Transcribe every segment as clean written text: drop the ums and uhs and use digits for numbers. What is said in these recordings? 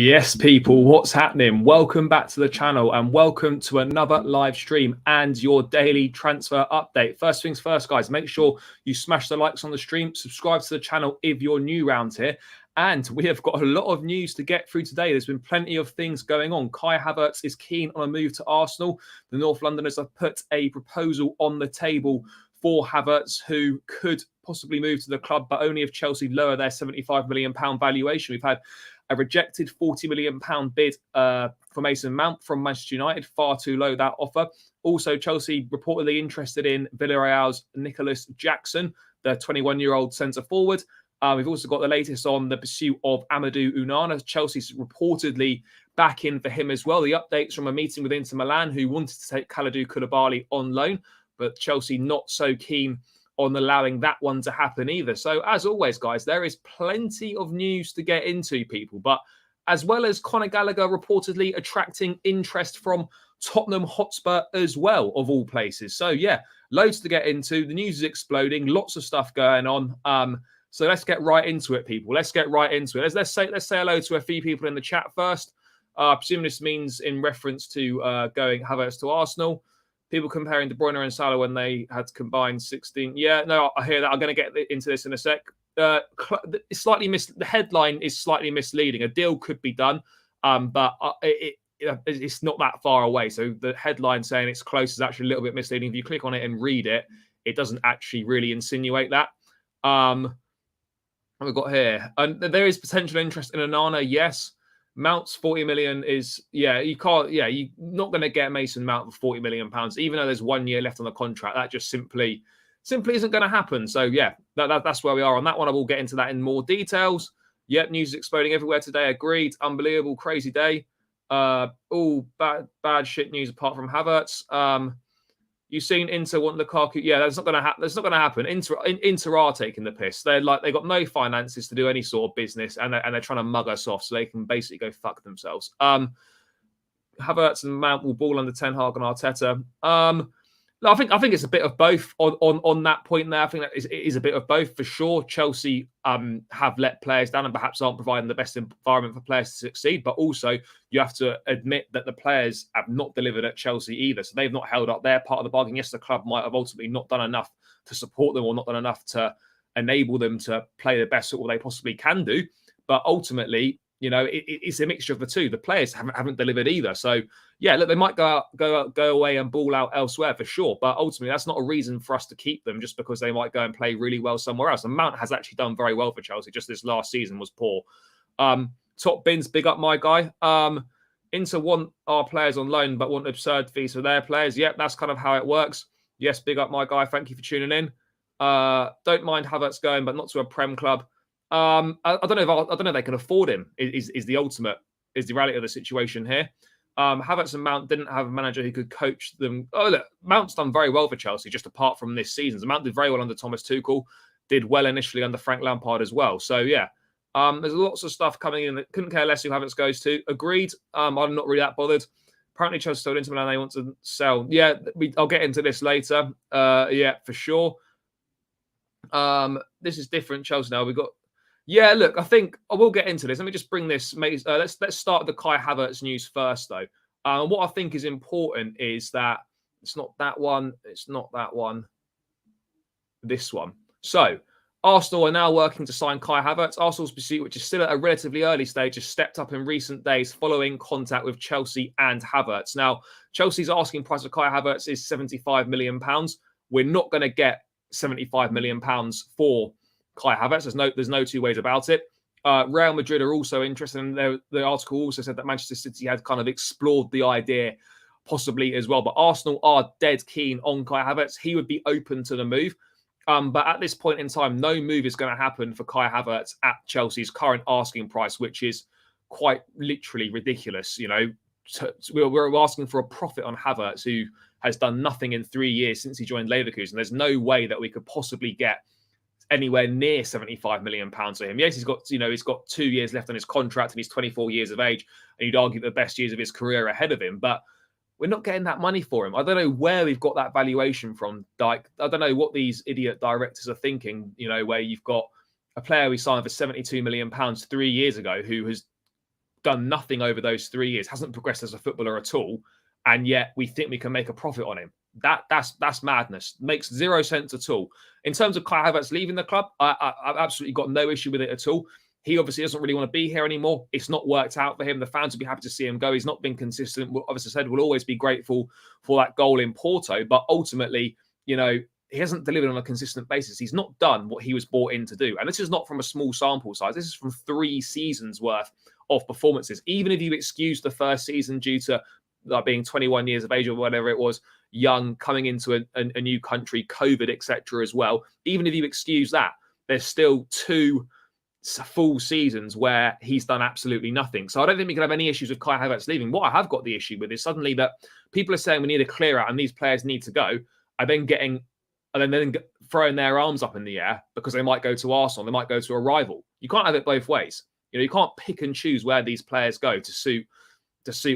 Yes, people, what's happening? Welcome back to the channel and welcome to another live stream and your daily transfer update. First things first, guys, make sure you smash the likes on the stream, subscribe to the channel if you're new around here. And we have got a lot of news to get through today. There's been plenty of things going on. Kai Havertz is keen on a move to Arsenal. The North Londoners have put a proposal on the table for Havertz, who could possibly move to the club, but only if Chelsea lower their £75 million valuation. We've had a rejected £40 million bid for Mason Mount from Manchester United. Far too low, that offer. Also, Chelsea reportedly interested in Villarreal's Nicolas Jackson, the 21-year-old centre-forward. We've also got the latest on the pursuit of Amadou Onana. Chelsea's reportedly back in for him as well. The updates from a meeting with Inter Milan, who wanted to take Kalidou Koulibaly on loan, but Chelsea not so keen on allowing that one to happen either. So as always, guys, there is plenty of news to get into, people. But as well as Conor Gallagher reportedly attracting interest from Tottenham Hotspur as well, of all places. So yeah, loads to get into. The news is exploding. Lots of stuff going on. So let's get right into it, people. Let's get right into it. Let's say hello to a few people in the chat first. I presume this means in reference to going Havertz to Arsenal. People comparing De Bruyne and Salah when they had combined 16. Yeah, no, I hear that. I'm going to get into this in a sec. It's slightly the headline is slightly misleading. A deal could be done, but it's not that far away. So the headline saying it's close is actually a little bit misleading. If you click on it and read it, it doesn't actually really insinuate that. What we've got here, and there is potential interest in Onana. Yes. Mount's 40 million is, you're not going to get Mason Mount for £40 million, even though there's 1 year left on the contract. That just simply isn't going to happen. So yeah, that's where we are on that one. I will get into that in more details. Yep, news is exploding everywhere today. Agreed. Unbelievable, crazy day. All bad shit news apart from Havertz. You've seen Inter want Lukaku. Yeah, that's not going to happen. That's not going to happen. Inter are taking the piss. They've got no finances to do any sort of business, and they're trying to mug us off so they can basically go fuck themselves. Havertz and Mount will ball under Ten Hag and Arteta. I think it's a bit of both on that point there. I think that it is a bit of both for sure. Chelsea have let players down and perhaps aren't providing the best environment for players to succeed. But also, you have to admit that the players have not delivered at Chelsea either. So they've not held up their part of the bargain. Yes, the club might have ultimately not done enough to support them or not done enough to enable them to play the best football they possibly can do. But ultimately, it's a mixture of the two. The players haven't delivered either. So yeah, look, they might go away and ball out elsewhere for sure. But ultimately, that's not a reason for us to keep them just because they might go and play really well somewhere else. And Mount has actually done very well for Chelsea. Just this last season was poor. Top Bins, big up my guy. Inter want our players on loan, but want absurd fees for their players. Yep, that's kind of how it works. Yes, big up my guy. Thank you for tuning in. Don't mind Havertz going, but not to a Prem club. I don't know if they can afford him. Is the reality of the situation here. Havertz and Mount didn't have a manager who could coach them. Oh, look, Mount's done very well for Chelsea, just apart from this season. Mount did very well under Thomas Tuchel, did well initially under Frank Lampard as well. So yeah, there's lots of stuff coming in that couldn't care less who Havertz goes to. Agreed. I'm not really that bothered. Apparently, Chelsea told Inter Milan they want to sell. Yeah, I'll get into this later. Yeah, for sure. This is different. Chelsea now. We've got. Yeah, look, I think I will get into this. Let me just bring this. Let's start the Kai Havertz news first, though. What I think is important is that it's not that one. It's not that one. This one. So, Arsenal are now working to sign Kai Havertz. Arsenal's pursuit, which is still at a relatively early stage, has stepped up in recent days following contact with Chelsea and Havertz. Now, Chelsea's asking price of Kai Havertz is £75 million. We're not going to get £75 million for Kai Havertz. There's no two ways about it. Real Madrid are also interested, and the article also said that Manchester City had kind of explored the idea possibly as well. But Arsenal are dead keen on Kai Havertz. He would be open to the move. But at this point in time, no move is going to happen for Kai Havertz at Chelsea's current asking price, which is quite literally ridiculous. We're asking for a profit on Havertz, who has done nothing in 3 years since he joined Leverkusen. There's no way that we could possibly get anywhere near £75 million for him. Yes, he's got 2 years left on his contract and he's 24 years of age, and you'd argue the best years of his career ahead of him, but we're not getting that money for him. I don't know where we've got that valuation from. I don't know what these idiot directors are thinking, where you've got a player we signed for £72 million 3 years ago who has done nothing over those 3 years, hasn't progressed as a footballer at all, and yet we think we can make a profit on him. That's madness. Makes zero sense at all. In terms of Kai Havertz leaving the club, I've absolutely got no issue with it at all. He obviously doesn't really want to be here anymore. It's not worked out for him. The fans would be happy to see him go. He's not been consistent. Obviously said we'll always be grateful for that goal in Porto, but ultimately, you know, he hasn't delivered on a consistent basis. He's not done what he was brought in to do. And this is not from a small sample size. This is from 3 seasons worth of performances. Even if you excuse the first season due to being 21 years of age or whatever it was, young, coming into a new country, COVID, etc. as well. Even if you excuse that, there's still 2 full seasons where he's done absolutely nothing. So I don't think we can have any issues with Kai Havertz leaving. What I have got the issue with is suddenly that people are saying we need a clear out and these players need to go, and then throwing their arms up in the air because they might go to Arsenal, they might go to a rival. You can't have it both ways. You know, you can't pick and choose where these players go to suit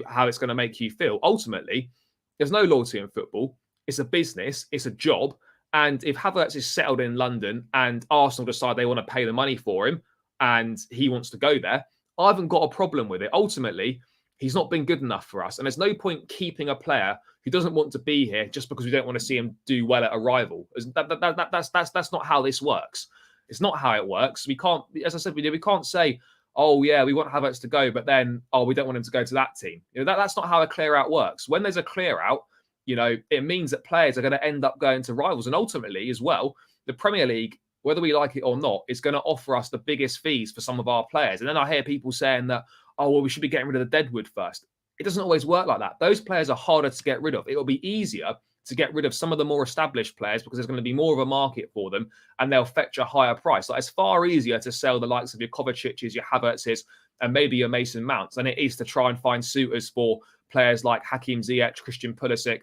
how it's going to make you feel. Ultimately, there's no loyalty in football. It's a business. It's a job. And if Havertz is settled in London and Arsenal decide they want to pay the money for him and he wants to go there, I haven't got a problem with it. Ultimately, he's not been good enough for us. And there's no point keeping a player who doesn't want to be here just because we don't want to see him do well at a rival. That's not how this works. It's not how it works. We can't, as I said, we can't say, oh, yeah, we want Havertz to go, but then, oh, we don't want him to go to that team. You know, that's not how a clear out works. When there's a clear out, you know, it means that players are going to end up going to rivals. And ultimately, as well, the Premier League, whether we like it or not, is going to offer us the biggest fees for some of our players. And then I hear people saying that, oh, well, we should be getting rid of the deadwood first. It doesn't always work like that. Those players are harder to get rid of. It will be easier to get rid of some of the more established players because there's going to be more of a market for them and they'll fetch a higher price. Like, it's far easier to sell the likes of your Kovacic's, your Havertz's, and maybe your Mason Mounts than it is to try and find suitors for players like Hakim Ziyech, Christian Pulisic,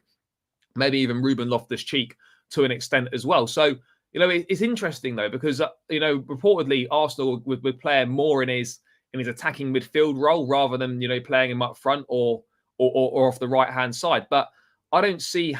maybe even Ruben Loftus-Cheek to an extent as well. So, you know, it's interesting though, because, you know, reportedly Arsenal would play him more in his attacking midfield role rather than, you know, playing him up front or off the right-hand side. But I don't see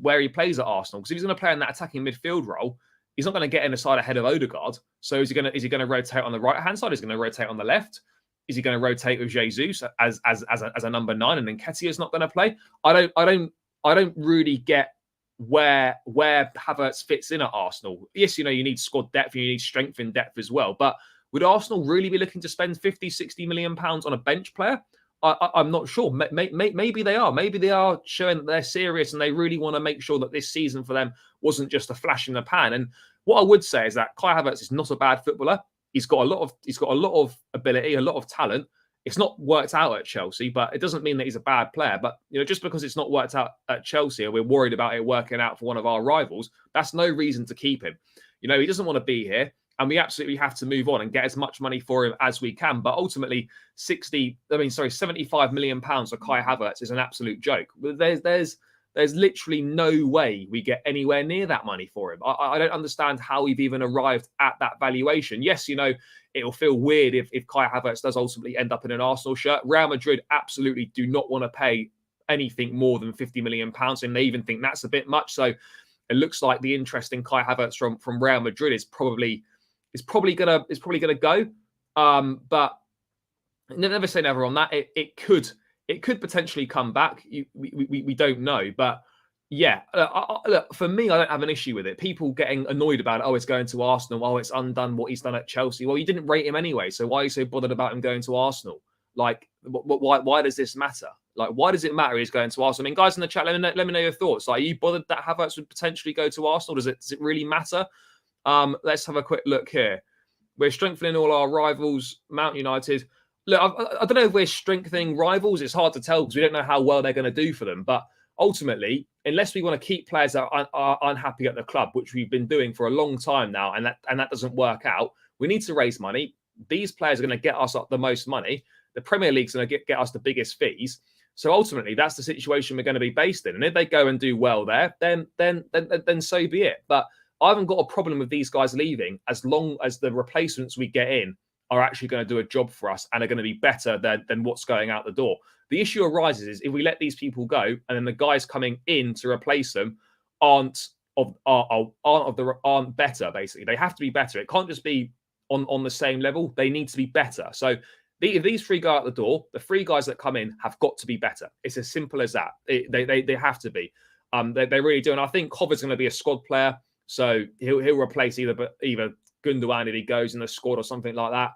where he plays at Arsenal, because if he's going to play in that attacking midfield role, he's not going to get in the side ahead of Odegaard. So is he going to rotate on the right-hand side? Is he going to rotate on the left? Is he going to rotate with Jesus as a number 9 and then Nketiah's not going to play? I don't really get where Havertz fits in at Arsenal. Yes, you know, you need squad depth, you need strength in depth as well. But would Arsenal really be looking to spend 50, 60 million pounds on a bench player? I'm not sure. Maybe they are. Maybe they are showing that they're serious and they really want to make sure that this season for them wasn't just a flash in the pan. And what I would say is that Kai Havertz is not a bad footballer. He's got a lot of ability, a lot of talent. It's not worked out at Chelsea, but it doesn't mean that he's a bad player. But, you know, just because it's not worked out at Chelsea or we're worried about it working out for one of our rivals, that's no reason to keep him. You know, he doesn't want to be here. And we absolutely have to move on and get as much money for him as we can. But ultimately, 75 million pounds for Kai Havertz is an absolute joke. There's literally no way we get anywhere near that money for him. I don't understand how we've even arrived at that valuation. Yes, you know, it'll feel weird if Kai Havertz does ultimately end up in an Arsenal shirt. Real Madrid absolutely do not want to pay anything more than 50 million pounds, and they even think that's a bit much. So it looks like the interest in Kai Havertz from Real Madrid is probably gonna go. But never say never on that. It could potentially come back. We don't know. But yeah, look, for me, I don't have an issue with it. People getting annoyed about it. Oh, it's going to Arsenal. Oh, it's undone what he's done at Chelsea. Well, you didn't rate him anyway. So why are you so bothered about him going to Arsenal? Like, why does this matter? Like, why does it matter he's going to Arsenal? I mean, guys in the chat, let me know your thoughts. Like, are you bothered that Havertz would potentially go to Arsenal? Does it really matter? Let's have a quick look here. We're strengthening all our rivals. Mount United. Look, I don't know if we're strengthening rivals. It's hard to tell because we don't know how well they're going to do for them. But ultimately, unless we want to keep players that are unhappy at the club, which we've been doing for a long time now, and that doesn't work out, we need to raise money. These players are going to get us the most money. The Premier League's going to get us the biggest fees. So ultimately, that's the situation we're going to be based in. And if they go and do well there, then so be it. But I haven't got a problem with these guys leaving as long as the replacements we get in are actually going to do a job for us and are going to be better than what's going out the door. The issue arises is if we let these people go and then the guys coming in to replace them aren't better. Basically, they have to be better. It can't just be on the same level. They need to be better. So If these three go out the door, the three guys that come in have got to be better. It's as simple as that. They have to be. They really do. And I think Cover's going to be a squad player, so he'll replace either Gundogan if he goes in the squad or something like that.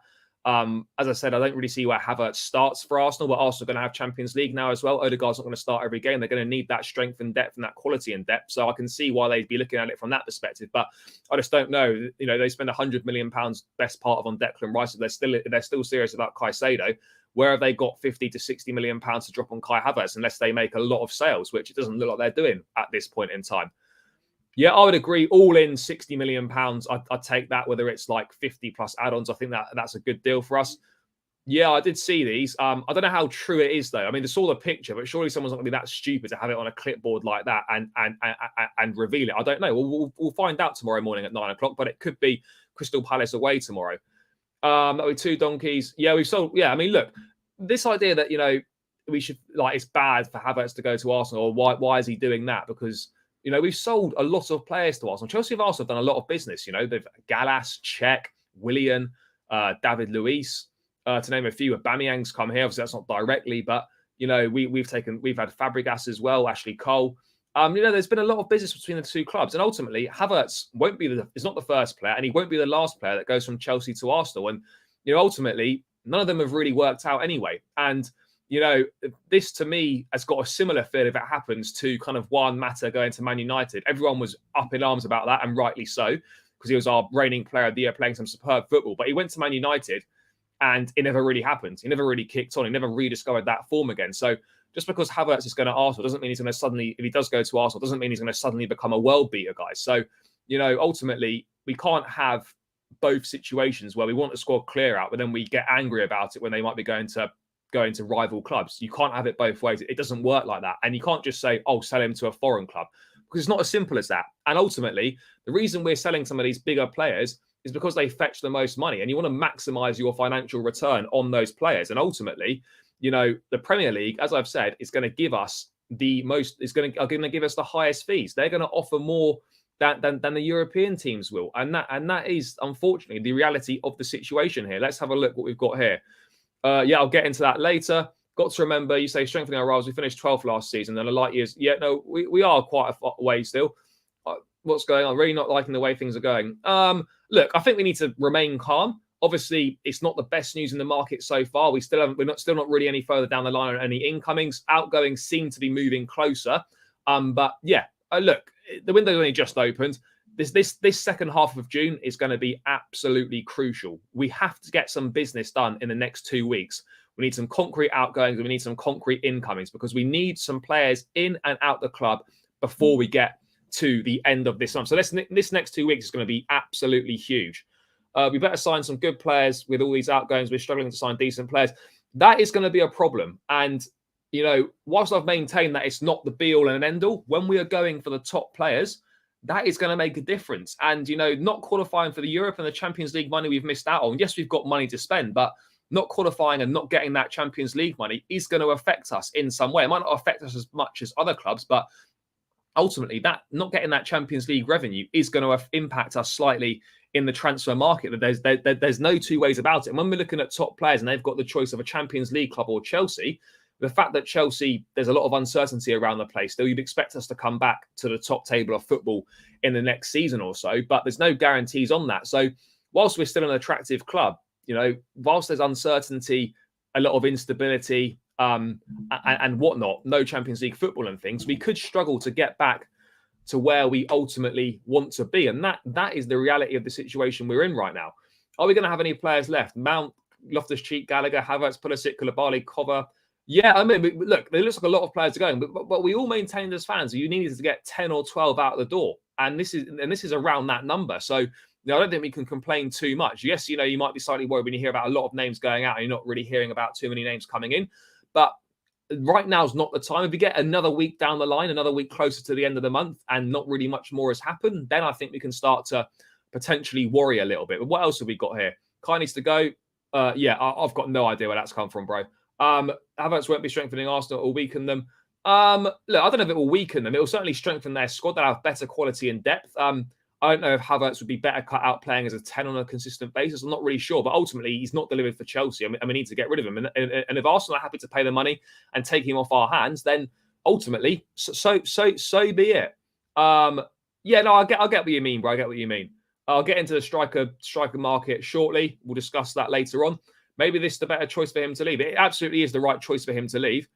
As I said, I don't really see where Havertz starts for Arsenal, but Arsenal are going to have Champions League now as well. Odegaard's not going to start every game. They're going to need that strength and depth and that quality and depth. So I can see why they'd be looking at it from that perspective. But I just don't know. You know, they spend £100 million best part of on Declan Rice. They're still serious about Caicedo. Where have they got 50 to 60 million pounds to drop on Kai Havertz unless they make a lot of sales, which it doesn't look like they're doing at this point in time. Yeah, I would agree. All in £60 million. I'd take that, whether it's like 50 plus add-ons. I think that's a good deal for us. Yeah, I did see these. I don't know how true it is, though. I mean, I saw the picture, but surely someone's not going to be that stupid to have it on a clipboard like that and reveal it. I don't know. We'll find out tomorrow morning at 9 o'clock, but it could be Crystal Palace away tomorrow. That'll be 2 donkeys. Yeah, we've sold. Yeah, I mean, look, this idea that, you know, we should, like, it's bad for Havertz to go to Arsenal, or why is he doing that? Because, you know, we've sold a lot of players to Arsenal. Chelsea and Arsenal have done a lot of business. You know, they've Gallas, Cech, Willian, David Luiz, to name a few. Aubameyang's come here. Obviously, that's not directly, but, you know, we've had Fabregas as well, Ashley Cole. You know, there's been a lot of business between the two clubs, and ultimately, Havertz is not the first player, and he won't be the last player that goes from Chelsea to Arsenal. And, you know, ultimately, none of them have really worked out anyway. And, you know, this to me has got a similar feel if it happens to kind of Juan Mata going to Man United. Everyone was up in arms about that, and rightly so, because he was our reigning player of the year playing some superb football. But he went to Man United, and it never really happened. He never really kicked on. He never rediscovered that form again. So just because Havertz is going to Arsenal doesn't mean he's going to suddenly, if he does go to Arsenal, doesn't mean he's going to suddenly become a world beater, guys. So, you know, ultimately, we can't have both situations where we want a squad clear out, but then we get angry about it when they might be going to rival clubs. You can't have it both ways. It doesn't work like that. And you can't just say, oh, sell him to a foreign club, because it's not as simple as that. And ultimately, the reason we're selling some of these bigger players is because they fetch the most money, and you want to maximize your financial return on those players. And ultimately, you know, the Premier League, as I've said, is going to give us the most, are going to give us the highest fees. They're going to offer more than the European teams will. And that is, unfortunately, the reality of the situation here. Let's have a look what we've got here. Yeah, I'll get into that later. Got to remember, you say strengthening our rivals. We finished 12th last season. And the light years, yeah, no, we are quite a way still. What's going on? Really not liking the way things are going. Look, I think we need to remain calm. Obviously, it's not the best news in the market so far. We're still not really any further down the line on any incomings. Outgoings seem to be moving closer. But yeah, look, the window's only just opened. This second half of June is going to be absolutely crucial. We have to get some business done in the next 2 weeks. We need some concrete outgoings and we need some concrete incomings, because we need some players in and out the club before we get to the end of this month. So this next 2 weeks is going to be absolutely huge. We better sign some good players with all these outgoings. We're struggling to sign decent players. That is going to be a problem. And, you know, whilst I've maintained that it's not the be-all and end all, when we are going for the top players, that is going to make a difference. And, you know, not qualifying for the Europe and the Champions League money we've missed out on. Yes, we've got money to spend, but not qualifying and not getting that Champions League money is going to affect us in some way. It might not affect us as much as other clubs, but ultimately, that not getting that Champions League revenue is going to impact us slightly in the transfer market. There's no two ways about it. And when we're looking at top players and they've got the choice of a Champions League club or Chelsea, the fact that Chelsea, there's a lot of uncertainty around the place. Still, you'd expect us to come back to the top table of football in the next season or so, but there's no guarantees on that. So whilst we're still an attractive club, you know, whilst there's uncertainty, a lot of instability, and whatnot, no Champions League football and things, we could struggle to get back to where we ultimately want to be. And that is the reality of the situation we're in right now. Are we going to have any players left? Mount, Loftus-Cheek, Gallagher, Havertz, Pulisic, Koulibaly, Cover. Yeah, I mean, look, there looks like a lot of players are going, but we all maintained as fans, you needed to get 10 or 12 out the door. And this is around that number. So, you know, I don't think we can complain too much. Yes, you know, you might be slightly worried when you hear about a lot of names going out and you're not really hearing about too many names coming in. But right now is not the time. If we get another week down the line, another week closer to the end of the month, and not really much more has happened, then I think we can start to potentially worry a little bit. But what else have we got here? Kai needs to go. Yeah, I've got no idea where that's come from, bro. Havertz won't be strengthening Arsenal or weaken them. Look, I don't know if it will weaken them. It will certainly strengthen their squad. They'll have better quality and depth. I don't know if Havertz would be better cut out playing as a 10 on a consistent basis. I'm not really sure, but ultimately he's not delivered for Chelsea, and we need to get rid of him. And if Arsenal are happy to pay the money and take him off our hands, then ultimately, so be it. Yeah, no, I get what you mean, bro. I get what you mean. I'll get into the striker market shortly. We'll discuss that later on. Maybe this is the better choice for him to leave. It absolutely is the right choice for him to leave.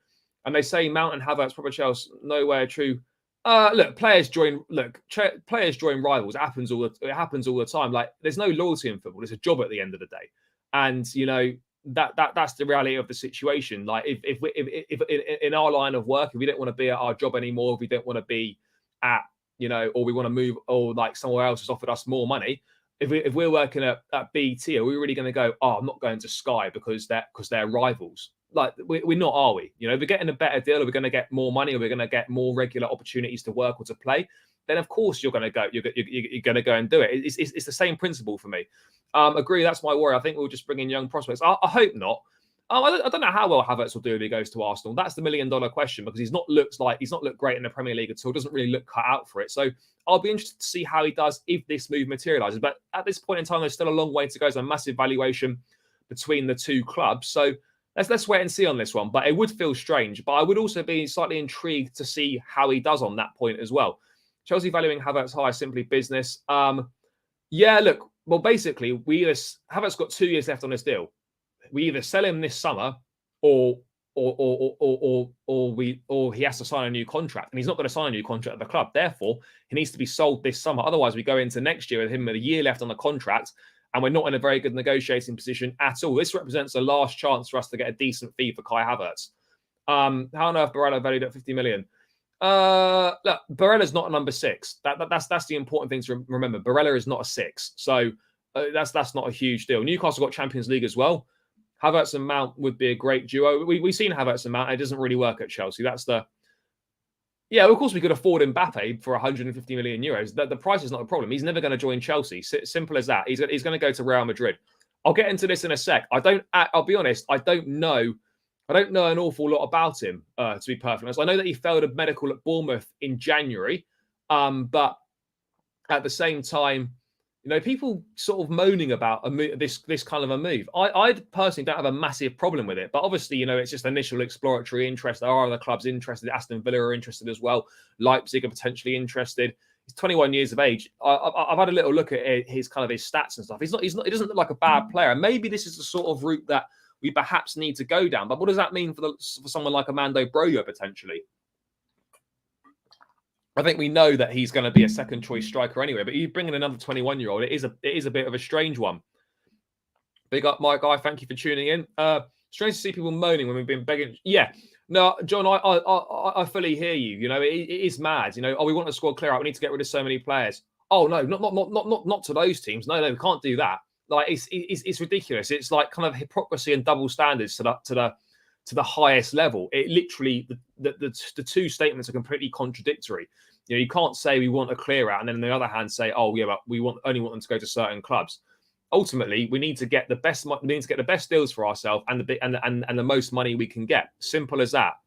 And they say Mount and Havertz, proper Chelsea, nowhere true. Look, players join rivals. It happens all the time. Like, there's no loyalty in football. It's a job at the end of the day, and you know that's the reality of the situation. Like, if in our line of work, if we don't want to be at our job anymore, if we don't want to be at, you know, or we want to move, or like somewhere else has offered us more money. If we're working at BT, are we really going to go, oh, I'm not going to Sky because they're rivals? Like, we're not, are we? You know, if we're getting a better deal, or we're going to get more money, or we're going to get more regular opportunities to work or to play, then of course you're going to go. You're going to go and do it. It's the same principle for me. Agree. That's my worry. I think we'll just bring in young prospects. I hope not. I don't know how well Havertz will do if he goes to Arsenal. That's the $1 million question, because he's not looked great in the Premier League at all. Doesn't really look cut out for it. So I'll be interested to see how he does if this move materialises. But at this point in time, there's still a long way to go. There's a massive valuation between the two clubs. So let's wait and see on this one. But it would feel strange. But I would also be slightly intrigued to see how he does on that point as well. Chelsea valuing Havertz high, simply business. Yeah, look. Well, basically, Havertz got 2 years left on this deal. We either sell him this summer, or he has to sign a new contract, and he's not going to sign a new contract at the club. Therefore, he needs to be sold this summer. Otherwise, we go into next year with him with a year left on the contract, and we're not in a very good negotiating position at all. This represents the last chance for us to get a decent fee for Kai Havertz. How on earth Barella valued at 50 million? Look, Barella's not a number 6. That's the important thing to remember. Barella is not a 6, so that's not a huge deal. Newcastle got Champions League as well. Havertz and Mount would be a great duo. We've seen Havertz and Mount. It doesn't really work at Chelsea. Of course we could afford Mbappe for 150 million euros. The price is not a problem. He's never going to join Chelsea. Simple as that. He's going to go to Real Madrid. I'll get into this in a sec. I'll be honest. I don't know an awful lot about him, to be perfectly honest. I know that he failed a medical at Bournemouth in January, but at the same time, you know, people sort of moaning about this kind of a move. I personally don't have a massive problem with it, but obviously, you know, it's just initial exploratory interest. There are other clubs interested. Aston Villa are interested as well. Leipzig are potentially interested. He's 21 years of age. I've had a little look at his stats and stuff. He doesn't look like a bad player. Maybe this is the sort of route that we perhaps need to go down. But what does that mean for someone like Armando Broja potentially? I think we know that he's going to be a second choice striker anyway, but you bring in another 21-year-old. It is a bit of a strange one. Big up, my guy. Thank you for tuning in. Strange to see people moaning when we've been begging. Yeah, no, John, I fully hear you. You know, it is mad. You know, we want the squad clear out. We need to get rid of so many players. Oh no, not to those teams. No, we can't do that. Like, it's ridiculous. It's like kind of hypocrisy and double standards to the highest level. It literally, the two statements are completely contradictory. You know, you can't say we want a clear out and then on the other hand say, oh yeah, but we only want them to go to certain clubs. Ultimately, we need to get the best. We need to get the best deals for ourselves and the most money we can get. Simple as that.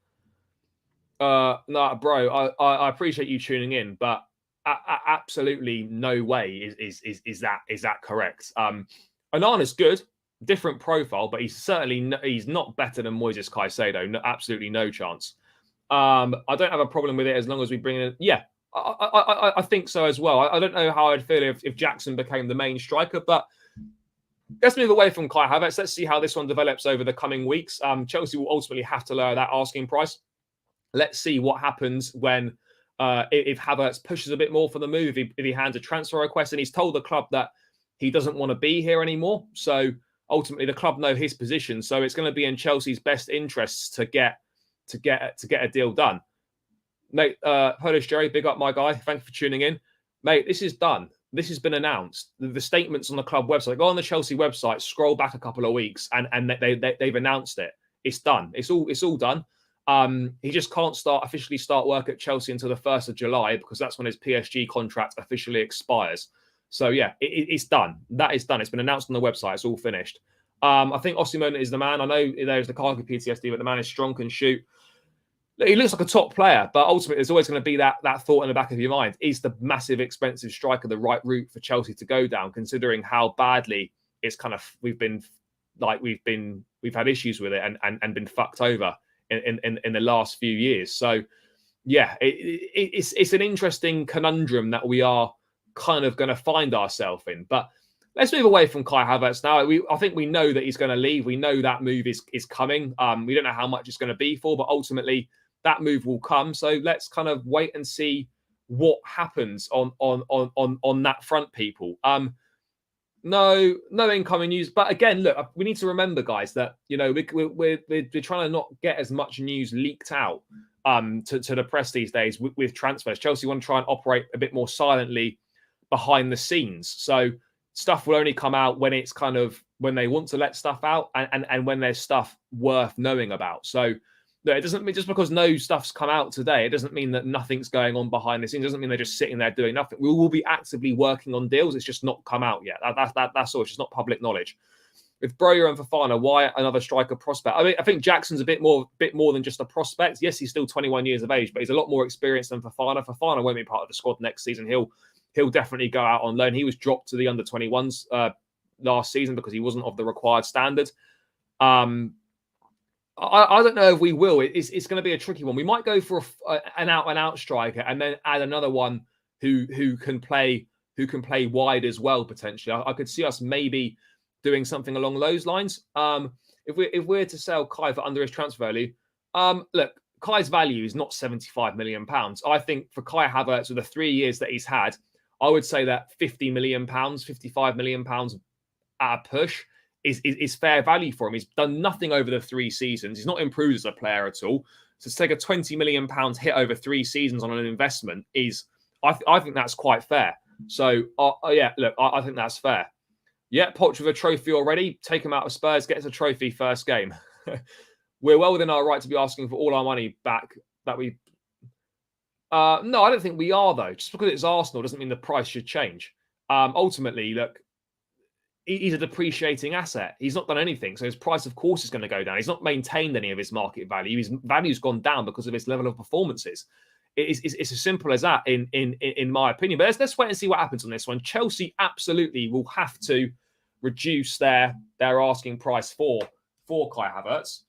No, bro, I appreciate you tuning in, but absolutely no way is that correct. Onana's good. Different profile, but he's not better than Moises Caicedo. No, absolutely no chance. I don't have a problem with it as long as we bring in. Yeah, I think so as well. I don't know how I'd feel if Jackson became the main striker, but let's move away from Kai Havertz. Let's see how this one develops over the coming weeks. Chelsea will ultimately have to lower that asking price. Let's see what happens when if Havertz pushes a bit more for the move. If he hands a transfer request and he's told the club that he doesn't want to be here anymore. So ultimately, the club know his position, so it's going to be in Chelsea's best interests to get a deal done. Mate, Polish Jerry, big up my guy. Thanks for tuning in, mate. This is done. This has been announced. The statements on the club website. Go on the Chelsea website, scroll back a couple of weeks, and they've announced it. It's done. It's all done. He just can't officially start work at Chelsea until the 1st of July because that's when his PSG contract officially expires. So yeah, it's done. That is done. It's been announced on the website. It's all finished. I think Osimhen is the man. I know there's the Lukaku PTSD, but the man is strong, can shoot. he looks like a top player, but ultimately there's always going to be that thought in the back of your mind. Is the massive expensive striker the right route for Chelsea to go down, considering how badly it's kind of we've had issues with it and been fucked over in the last few years. So yeah, it's an interesting conundrum that we are kind of going to find ourselves in. But let's move away from Kai Havertz now. I think we know that he's going to leave. We know that move is coming. We don't know how much it's going to be for, but ultimately that move will come. So let's kind of wait and see what happens on that front, people. No incoming news. But again, look, we need to remember, guys, that we're trying to not get as much news leaked out to the press these days with transfers. Chelsea want to try and operate a bit more silently behind the scenes. So stuff will only come out when it's kind of when they want to let stuff out and when there's stuff worth knowing about. So it doesn't mean just because no stuff's come out today, it doesn't mean that nothing's going on behind the scenes. It doesn't mean they're just sitting there doing nothing. We will be actively working on deals. It's just not come out yet. That's all. It's just not public knowledge. With Broja and Fofana, why another striker prospect? I mean, I think Jackson's a bit more than just a prospect. Yes, he's still 21 years of age, but he's a lot more experienced than Fofana. Fofana won't be part of the squad next season. He'll definitely go out on loan. He was dropped to the under-21s last season because he wasn't of the required standard. I don't know if we will. It's going to be a tricky one. We might go for an out-and-out striker and then add another one who can play wide as well, potentially. I could see us maybe doing something along those lines. If we're to sell Kai for under his transfer value, look, Kai's value is not £75 million. I think for Kai Havertz, with the 3 years that he's had, I would say that £50 million, £55 million at a push is fair value for him. He's done nothing over the 3 seasons. He's not improved as a player at all. So to take a £20 million hit over 3 seasons on an investment I think that's quite fair. So yeah, look, I think that's fair. Yeah, Poch with a trophy already. Take him out of Spurs, gets a trophy first game. We're well within our right to be asking for all our money back that we... no, I don't think we are, though. Just because it's Arsenal doesn't mean the price should change. Ultimately, look, he's a depreciating asset. He's not done anything. So his price, of course, is going to go down. He's not maintained any of his market value. His value's gone down because of his level of performances. It's as simple as that, in my opinion. But let's wait and see what happens on this one. Chelsea absolutely will have to reduce their asking price for Kai Havertz.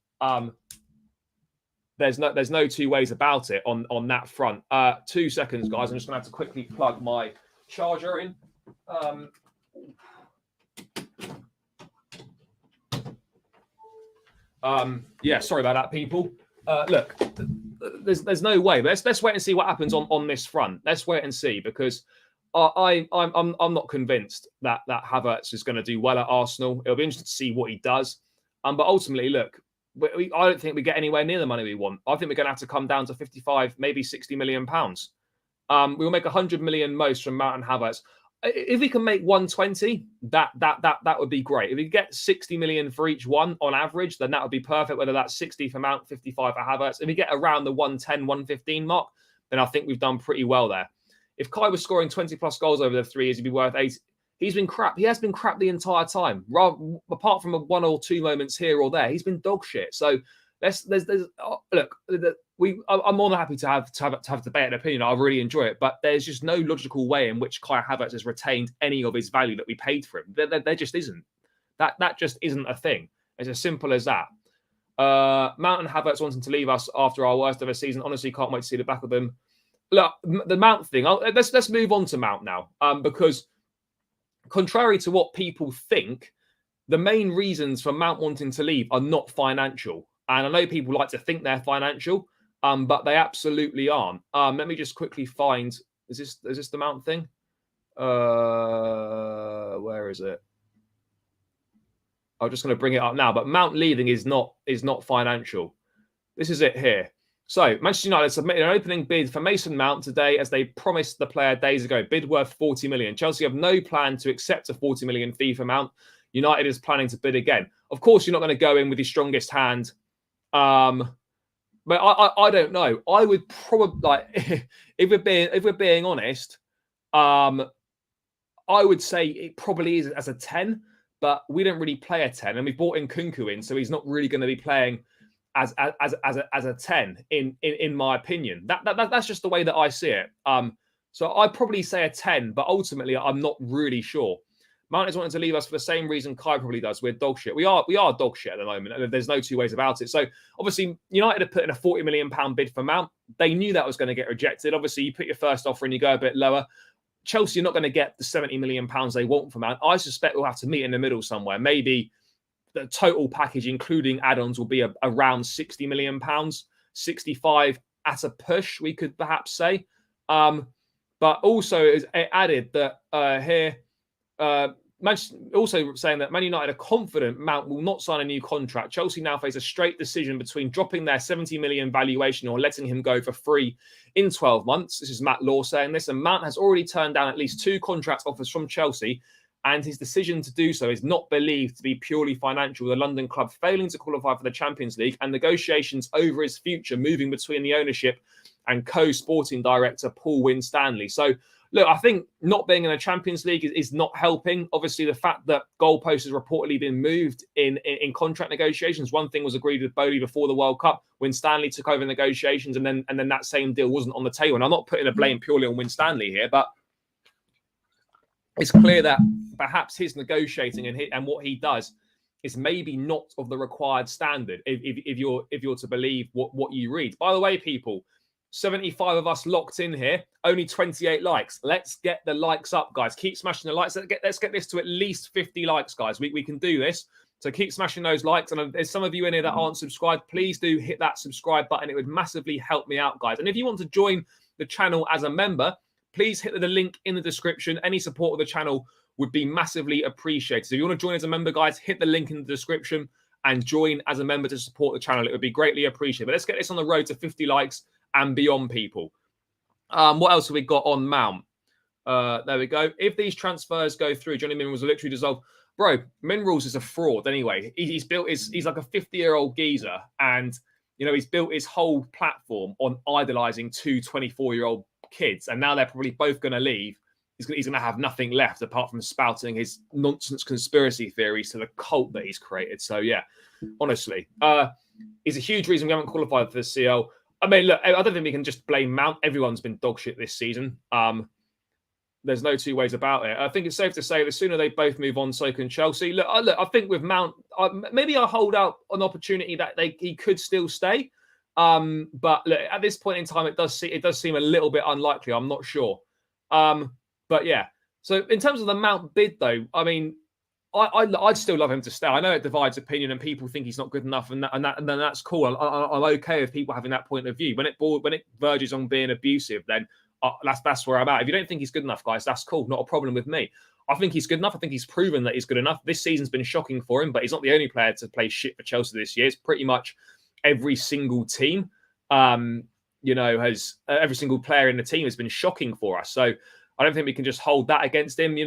There's no two ways about it on that front. 2 seconds, guys. I'm just going to have to quickly plug my charger in. Yeah, sorry about that, people. Look, there's no way. But let's wait and see what happens on this front. Let's wait and see, because I'm not convinced that Havertz is going to do well at Arsenal. It'll be interesting to see what he does. But ultimately, look, I don't think we get anywhere near the money we want. I think we're going to have to come down to 55, maybe 60 million pounds. We'll make 100 million most from Mount and Havertz. If we can make 120, that would be great. If we get 60 million for each one on average, then that would be perfect. Whether that's 60 for Mount, 55 for Havertz. If we get around the 110, 115 mark, then I think we've done pretty well there. If Kai was scoring 20 plus goals over the 3 years, he'd be worth 80. He's been crap. He has been crap the entire time. Apart from 1 or 2 moments here or there, he's been dog shit. So look. I'm more than happy to have debate and opinion. I really enjoy it, but there's just no logical way in which Kai Havertz has retained any of his value that we paid for him. There just isn't. That just isn't a thing. It's as simple as that. Mount and Havertz wanting to leave us after our worst ever season. Honestly, can't wait to see the back of them. Look, the Mount thing. Let's move on to Mount now, because contrary to what people think, the main reasons for Mount wanting to leave are not financial. And I know people like to think they're financial, but they absolutely aren't. Let me just quickly find. Is this the Mount thing? Where is it? I'm just going to bring it up now. But Mount leaving is not financial. This is it here. So Manchester United submitted an opening bid for Mason Mount today, as they promised the player days ago. Bid worth 40 million. Chelsea have no plan to accept a 40 million fee for Mount. United is planning to bid again. Of course, you're not going to go in with your strongest hand. But I don't know. I would probably, like, if we're being honest, I would say it probably is as a 10, but we don't really play a 10, and we brought in Kunku in, so he's not really going to be playing as a 10 in my opinion. That's just the way that I see it. So I'd probably say a 10, but ultimately I'm not really sure. Mount is wanting to leave us for the same reason Kai probably does. We're dog shit. We are dog shit at the moment. There's no two ways about it. So obviously United have put in a £40 million bid for Mount. They knew that was going to get rejected. Obviously you put your first offer and you go a bit lower. Chelsea are not going to get the £70 million they want from Mount. I suspect we'll have to meet in the middle somewhere. Maybe the total package, including add-ons, will be around £60 million, 65 at a push, we could perhaps say. But also it added that here, also saying that Man United are confident Mount will not sign a new contract. Chelsea now face a straight decision between dropping their 70 million valuation or letting him go for free in 12 months. This is Matt Law saying this, and Mount has already turned down at least 2 contract offers from Chelsea, and his decision to do so is not believed to be purely financial, the London club failing to qualify for the Champions League and negotiations over his future moving between the ownership and co-sporting director Paul Winstanley. So look, I think not being in the Champions League is not helping. Obviously, the fact that goalposts has reportedly been moved in contract negotiations. One thing was agreed with Bowley before the World Cup when Stanley took over negotiations, and then that same deal wasn't on the table. And I'm not putting the blame purely on Winstanley here, but it's clear that perhaps his negotiating and what he does is maybe not of the required standard if you're to believe what you read. By the way, people, 75 of us locked in here, only 28 likes. Let's get the likes up, guys. Keep smashing the likes. Let's get this to at least 50 likes, guys. We can do this. So keep smashing those likes. And there's some of you in here that aren't subscribed. Please do hit that subscribe button. It would massively help me out, guys. And if you want to join the channel as a member, please hit the link in the description. Any support of the channel would be massively appreciated. So if you want to join as a member, guys, hit the link in the description and join as a member to support the channel. It would be greatly appreciated. But let's get this on the road to 50 likes and beyond, people. What else have we got on Mount? There we go. If these transfers go through, Johnny Minerals will literally dissolve. Bro, Minerals is a fraud anyway. He's like a 50-year-old geezer, and he's built his whole platform on idolizing 2 24-year-old kids, and now they're probably both going to leave. He's going to have nothing left apart from spouting his nonsense conspiracy theories to the cult that he's created. So yeah, honestly, it's a huge reason we haven't qualified for the CL. I mean, look, I don't think we can just blame Mount. Everyone's been dog shit this season. There's no two ways about it. I think it's safe to say the sooner they both move on, so can Chelsea. Look, I think with Mount, maybe I'll hold out an opportunity that he could still stay. But look, at this point in time, it does seem a little bit unlikely. I'm not sure. But yeah. So in terms of the Mount bid, though, I mean, I'd still love him to stay. I know it divides opinion, and people think he's not good enough, and then that's cool. I'm okay with people having that point of view. When it verges on being abusive, then that's where I'm at. If you don't think he's good enough, guys, that's cool. Not a problem with me. I think he's good enough. I think he's proven that he's good enough. This season's been shocking for him, but he's not the only player to play shit for Chelsea this year. It's pretty much every single team. Has every single player in the team has been shocking for us. So I don't think we can just hold that against him.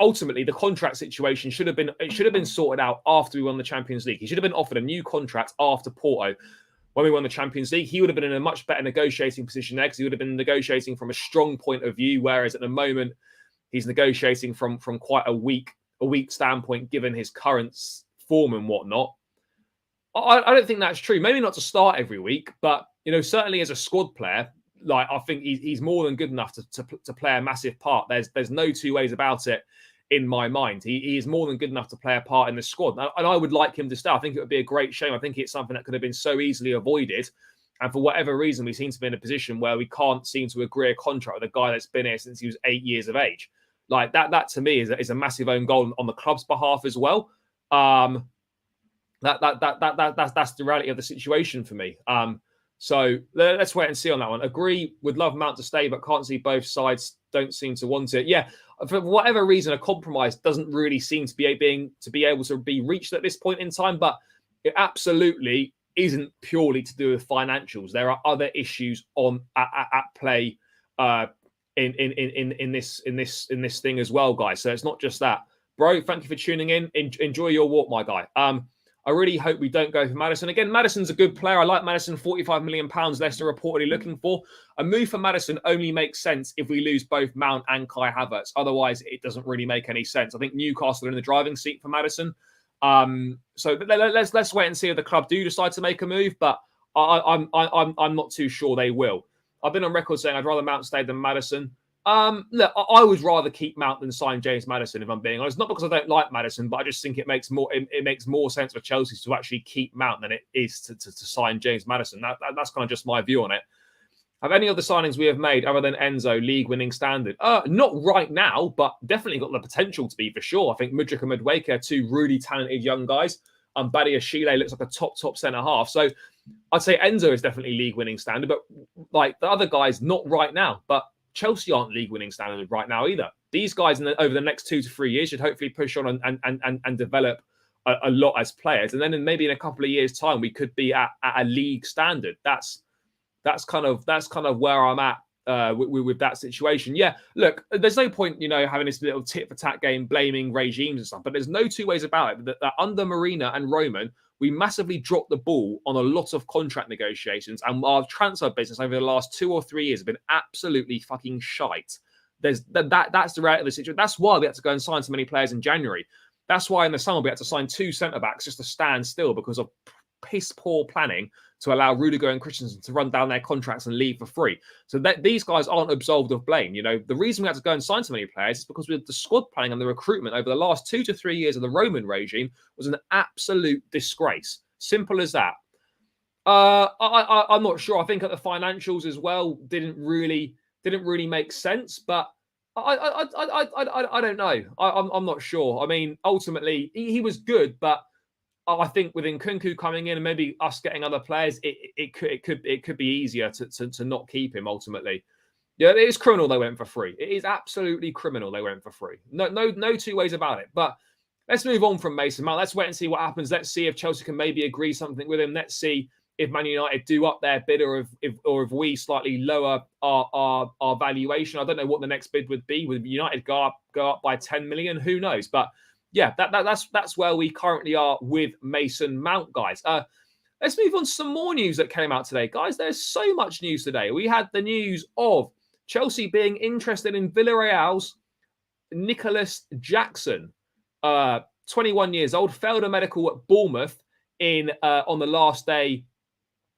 Ultimately, the contract situation should have been sorted out after we won the Champions League. He should have been offered a new contract after Porto. When we won the Champions League, he would have been in a much better negotiating position there because he would have been negotiating from a strong point of view, whereas at the moment he's negotiating from quite a weak standpoint given his current form and whatnot. I don't think that's true. Maybe not to start every week, but certainly as a squad player, like I think he's more than good enough to play a massive part. There's no two ways about it in my mind. He is more than good enough to play a part in the squad, and I would like him to stay. I think it would be a great shame. I think it's something that could have been so easily avoided, and for whatever reason, we seem to be in a position where we can't seem to agree a contract with a guy that's been here since he was 8 years of age. Like that to me is a massive own goal on the club's behalf as well. That's the reality of the situation for me. So let's wait and see on that one. Agree, would love Mount to stay, but can't see both sides don't seem to want it. Yeah, for whatever reason, a compromise doesn't really seem to be able to be reached at this point in time. But it absolutely isn't purely to do with financials. There are other issues at play in this thing as well, guys. So it's not just that, bro. Thank you for tuning in. Enjoy your walk, my guy. I really hope we don't go for Maddison. Again, Maddison's a good player. I like Maddison. £45 million Leicester reportedly looking for. A move for Maddison only makes sense if we lose both Mount and Kai Havertz. Otherwise, it doesn't really make any sense. I think Newcastle are in the driving seat for Maddison. So let's wait and see if the club do decide to make a move. But I'm not too sure they will. I've been on record saying I'd rather Mount stay than Maddison. Look, I would rather keep Mount than sign James Maddison, if I'm being honest. Not because I don't like Maddison, but I just think it makes more sense for Chelsea to actually keep Mount than it is to sign James Maddison. That's kind of just my view on it. Have any other signings we have made other than Enzo league-winning standard? Not right now, but definitely got the potential to be for sure. I think Mudryk and Madueke are two really talented young guys. Badia Shile looks like a top centre half. So I'd say Enzo is definitely league-winning standard, but like the other guys, not right now. But Chelsea aren't league-winning standard right now either. These guys over the next 2 to 3 years should hopefully push on and develop a lot as players. And then maybe in a couple of years' time, we could be at a league standard. That's kind of where I'm at with that situation. Yeah, look, there's no point, having this little tit-for-tat game, blaming regimes and stuff. But there's no two ways about it that under Marina and Roman, we massively dropped the ball on a lot of contract negotiations, and our transfer business over the last 2 or 3 years have been absolutely fucking shite. That's the reality of the situation. That's why we had to go and sign so many players in January. That's why in the summer we had to sign 2 centre-backs just to stand still because of piss poor planning to allow Rudiger and Christensen to run down their contracts and leave for free. So these guys aren't absolved of blame. The reason we had to go and sign so many players is because with the squad planning and the recruitment over the last 2 to 3 years of the Roman regime was an absolute disgrace. Simple as that. I'm not sure. I think at the financials as well didn't really make sense, but I don't know. I'm not sure. I mean, ultimately he was good, but I think with Nkunku coming in and maybe us getting other players, it could be easier to not keep him ultimately. Yeah, it is criminal they went for free. It is absolutely criminal they went for free. No two ways about it. But let's move on from Mason Mount. Let's wait and see what happens. Let's see if Chelsea can maybe agree something with him. Let's see if Man United do up their bid or if we slightly lower our valuation. I don't know what the next bid would be. Would United go up by 10 million? Who knows? But yeah, that's where we currently are with Mason Mount, guys. Let's move on to some more news that came out today. Guys, there's so much news today. We had the news of Chelsea being interested in Villarreal's Nicolas Jackson, 21 years old, failed a medical at Bournemouth on the last day,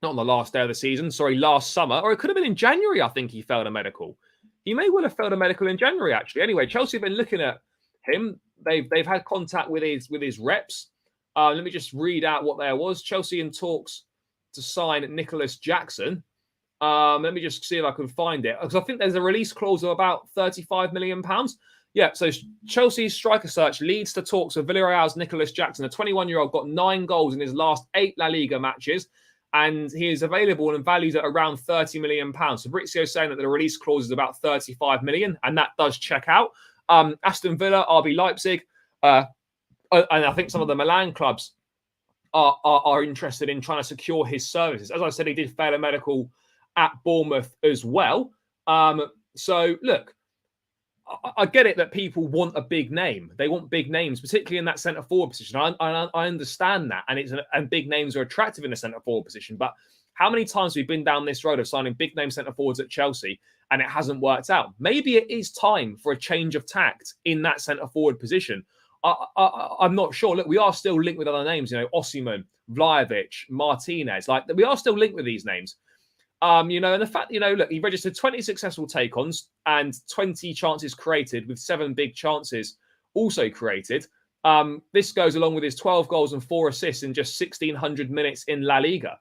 not on the last day of the season, sorry, last summer, or it could have been in January, I think he failed a medical. He may well have failed a medical in January, actually. Anyway, Chelsea have been looking at him. They've had contact with his reps. Let me just read out what there was. Chelsea in talks to sign Nicolas Jackson. Let me just see if I can find it, because I think there's a release clause of about £35 million. Yeah, so Chelsea's striker search leads to talks of Villarreal's Nicolas Jackson. A 21-year-old got 9 goals in his last 8 La Liga matches, and he is available and valued at around £30 million. Fabrizio saying that the release clause is about £35 million, and that does check out. Aston Villa, RB Leipzig, and I think some of the Milan clubs are interested in trying to secure his services. As I said, he did fail a medical at Bournemouth as well. So, look, I get it that people want a big name. They want big names, particularly in that centre-forward position. I understand that, and big names are attractive in the centre-forward position. But how many times have we been down this road of signing big-name centre-forwards at Chelsea and it hasn't worked out? Maybe it is time for a change of tact in that centre-forward position. I'm not sure. Look, we are still linked with other names, Osimhen, Vlahovic, Martinez. Like, we are still linked with these names. And the fact, look, he registered 20 successful take-ons and 20 chances created, with 7 big chances also created. This goes along with his 12 goals and 4 assists in just 1,600 minutes in La Liga.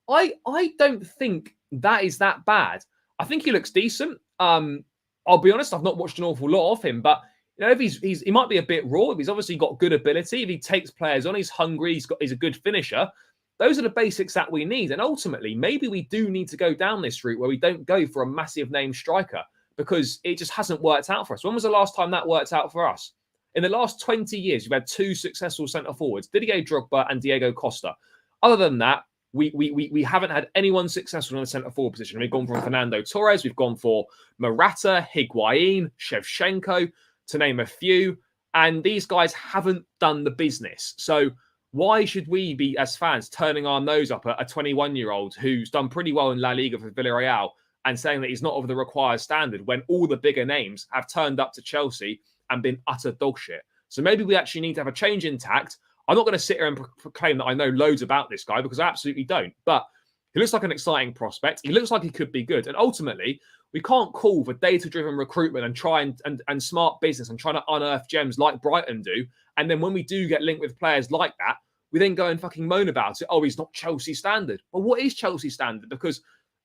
I don't think that is that bad. I think he looks decent. I'll be honest, I've not watched an awful lot of him, but if he might be a bit raw. He's obviously got good ability. If he takes players on, he's hungry. He's a good finisher. Those are the basics that we need. And ultimately, maybe we do need to go down this route where we don't go for a massive name striker, because it just hasn't worked out for us. When was the last time that worked out for us? In the last 20 years, we've had 2 successful centre forwards, Didier Drogba and Diego Costa. Other than that, we haven't had anyone successful in the centre forward position. We've gone for Fernando Torres, we've gone for Morata, Higuain, Shevchenko, to name a few. And these guys haven't done the business. So why should we be, as fans, turning our nose up at a 21-year-old who's done pretty well in La Liga for Villarreal and saying that he's not of the required standard, when all the bigger names have turned up to Chelsea and been utter dog shit? So maybe we actually need to have a change in tact. I'm not going to sit here and proclaim that I know loads about this guy because I absolutely don't. But he looks like an exciting prospect. He looks like he could be good. And ultimately, we can't call for data-driven recruitment and try and smart business and trying to unearth gems like Brighton do. And then when we do get linked with players like that, we then go and fucking moan about it. Oh, he's not Chelsea standard. Well, what is Chelsea standard? Because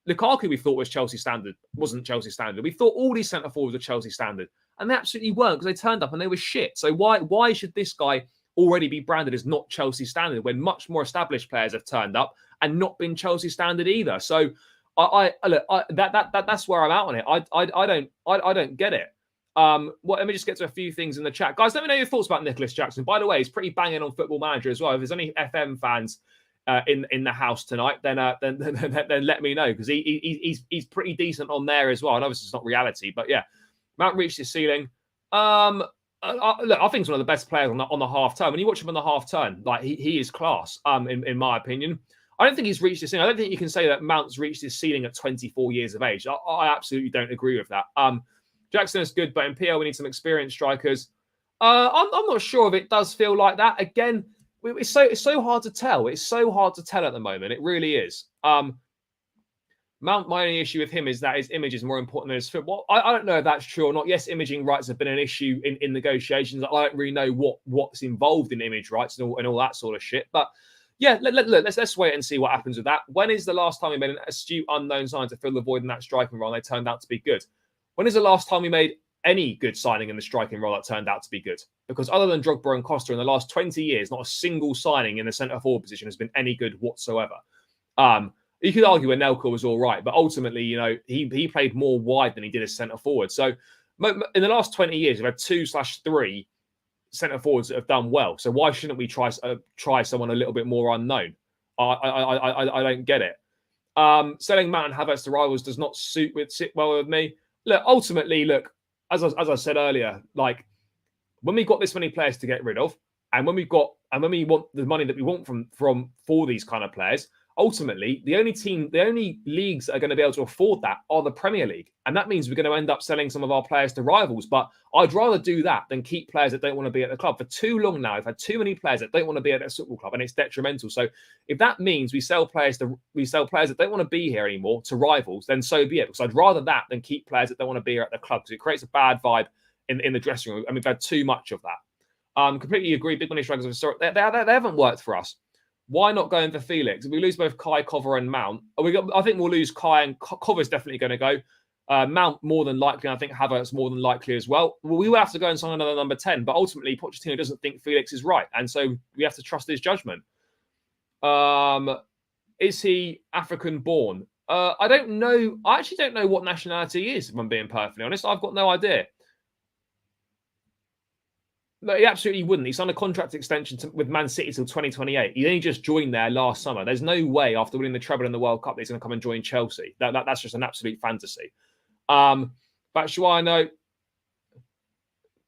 Lukaku, we thought was Chelsea standard, wasn't Chelsea standard. We thought all these centre forwards were Chelsea standard, and they absolutely weren't because they turned up and they were shit. So why should this guy already be branded as not Chelsea standard when much more established players have turned up and not been Chelsea standard either? So that's where I'm out on it. I don't get it. Well, let me just get to a few things in the chat, guys. Let me know your thoughts about Nicolas Jackson. By the way, he's pretty banging on Football Manager as well. If there's any FM fans in the house tonight, then let me know because he's pretty decent on there as well. I know this is not reality, but yeah, Mount reached his ceiling. Look, I think he's one of the best players on the half turn. When you watch him on the half turn, like he is class. In my opinion, I don't think he's reached his ceiling. I don't think you can say that Mount's reached his ceiling at 24 years of age. I absolutely don't agree with that. Jackson is good, but in PL we need some experienced strikers. I'm not sure if it does feel like that. Again, it's so hard to tell. It's so hard to tell at the moment. It really is. Mount, my only issue with him is that his image is more important than his football. I don't know if that's true or not. Yes, imaging rights have been an issue in negotiations. I don't really know what's involved in image rights and all that sort of shit. But yeah, let's wait and see what happens with that. When is the last time we made an astute unknown sign to fill the void in that striking role? And they turned out to be good. When is the last time we made any good signing in the striking role that turned out to be good? Because other than Drogba and Costa in the last 20 years, not a single signing in the centre-forward position has been any good whatsoever. You could argue Anelka was all right, but ultimately, you know, he played more wide than he did as centre-forward. So in the last 20 years, we've had 2/3 centre-forwards that have done well. So why shouldn't we try someone a little bit more unknown? I don't get it. Selling Mount and Havertz to rivals does not sit well with me. Look, ultimately, as I said earlier, like when we got this many players to get rid of, and when we want the money that we want for these kind of players, ultimately the only leagues that are going to be able to afford that are the Premier League, and that means we're going to end up selling some of our players to rivals. But I'd rather do that than keep players that don't want to be at the club. For too long now, I've had too many players that don't want to be at their football club, and it's detrimental. So if that means we sell players that don't want to be here anymore to rivals, then so be it. Because I'd rather that than keep players that don't want to be here at the club, because it creates a bad vibe in the dressing room, and we've had too much of that. Completely agree. Big money strikers they haven't worked for us. Why not go in for Felix? If we lose both Kai, Cover, and Mount, I think we'll lose Kai, and Cover's definitely going to go. Mount more than likely. I think Havertz more than likely as well. We will have to go and sign another number 10, but ultimately Pochettino doesn't think Felix is right, and so we have to trust his judgment. Is he African born? I don't know. I actually don't know what nationality he is, if I'm being perfectly honest. I've got no idea. No, he absolutely wouldn't. He signed a contract extension with Man City till 2028. He only just joined there last summer. There's no way after winning the treble in the World Cup that he's going to come and join Chelsea. That's just an absolute fantasy. Batshuayi,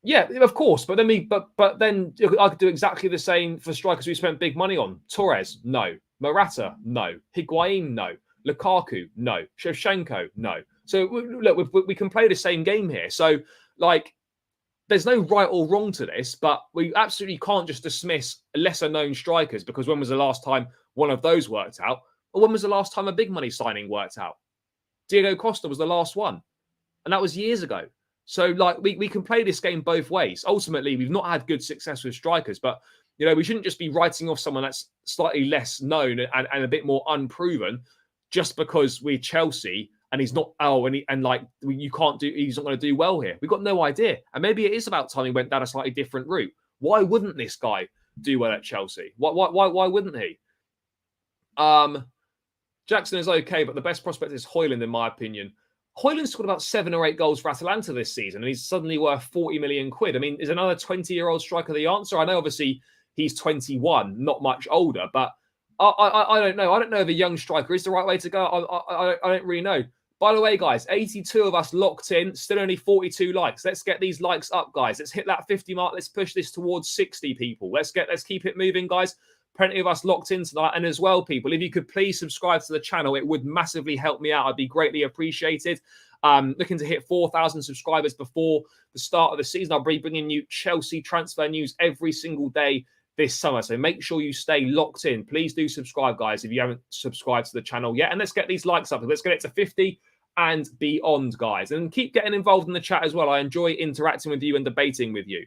yeah, of course. But then I could do exactly the same for strikers we spent big money on. Torres, no. Morata, no. Higuain, no. Lukaku, no. Shevchenko, no. So look, we can play the same game here. So like, there's no right or wrong to this, but we absolutely can't just dismiss lesser known strikers because when was the last time one of those worked out? Or when was the last time a big money signing worked out? Diego Costa was the last one. And that was years ago. So like we can play this game both ways. Ultimately, we've not had good success with strikers, but you know, we shouldn't just be writing off someone that's slightly less known and a bit more unproven just because we're Chelsea. And he's not, you can't do, he's not going to do well here. We've got no idea. And maybe it is about time he went down a slightly different route. Why wouldn't this guy do well at Chelsea? Why wouldn't he? Jackson is okay, but the best prospect is Højlund, in my opinion. Højlund scored about 7 or 8 goals for Atalanta this season, and he's suddenly worth 40 million quid. I mean, is another 20-year-old striker the answer? I know, obviously, he's 21, not much older, but I don't know. I don't know if a young striker is the right way to go. I don't really know. By the way, guys, 82 of us locked in, still only 42 likes. Let's get these likes up, guys. Let's hit that 50 mark. Let's push this towards 60 people. Let's keep it moving, guys. Plenty of us locked in tonight. And as well, people, if you could please subscribe to the channel, it would massively help me out. I'd be greatly appreciated. Looking to hit 4,000 subscribers before the start of the season. I'll be bringing you Chelsea transfer news every single day this summer. So make sure you stay locked in. Please do subscribe, guys, if you haven't subscribed to the channel yet. And let's get these likes up. Let's get it to 50 and beyond, guys. And keep getting involved in the chat as well. I enjoy interacting with you and debating with you.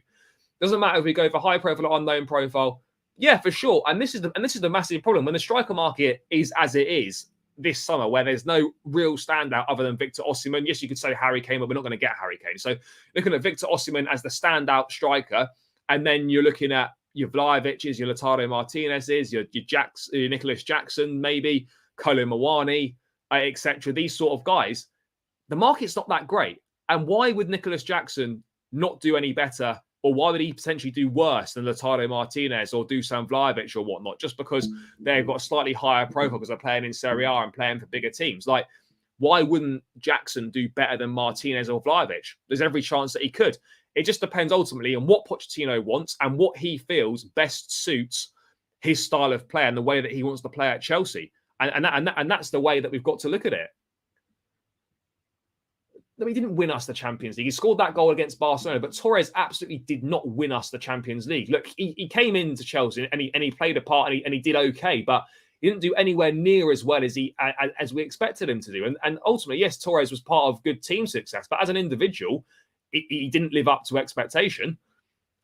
Doesn't matter if we go for high profile or unknown profile. Yeah, for sure. And this is the massive problem. When the striker market is as it is this summer, where there's no real standout other than Victor Osimhen. Yes, you could say Harry Kane, but we're not going to get Harry Kane. So looking at Victor Osimhen as the standout striker, and then you're looking at your Vlahovic's, your Lautaro Martinez's, your Nicolas Jackson, maybe Kolo Muani, etc. These sort of guys. The market's not that great. And why would Nicolas Jackson not do any better? Or why would he potentially do worse than Lautaro Martinez or Dusan Vlahovic or whatnot, just because they've got a slightly higher profile because they're playing in Serie A and playing for bigger teams? Like, why wouldn't Jackson do better than Martinez or Vlahovic? There's every chance that he could. It just depends ultimately on what Pochettino wants and what he feels best suits his style of play and the way that he wants to play at Chelsea. And that's the way that we've got to look at it. He didn't win us the Champions League. He scored that goal against Barcelona, but Torres absolutely did not win us the Champions League. Look, he came into Chelsea and he played a part and he did okay, but he didn't do anywhere near as well as we expected him to do. And ultimately, yes, Torres was part of good team success, but as an individual, he didn't live up to expectation.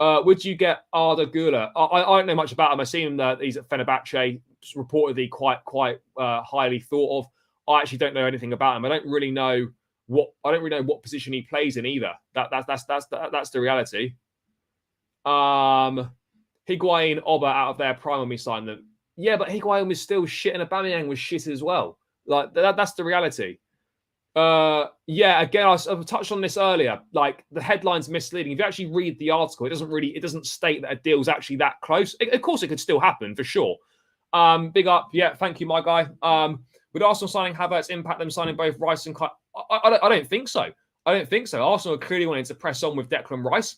Would you get Arda Güler? I don't know much about him. I've seen him that he's at Fenerbahce, reportedly quite highly thought of. I actually don't know anything about him. I don't really know what position he plays in either. That's the reality. Higuain, Oba out of their prime when we signed them. Yeah, but Higuain was still shit and Aubameyang was shit as well. Like that's the reality. Yeah, again, I've touched on this earlier. Like, the headline's misleading. If you actually read the article, it doesn't state that a deal's actually that close. Of course, it could still happen for sure. Big up, yeah, thank you, my guy. Would Arsenal signing Havertz impact them signing both Rice and Kai? I don't think so. I don't think so. Arsenal clearly wanted to press on with Declan Rice.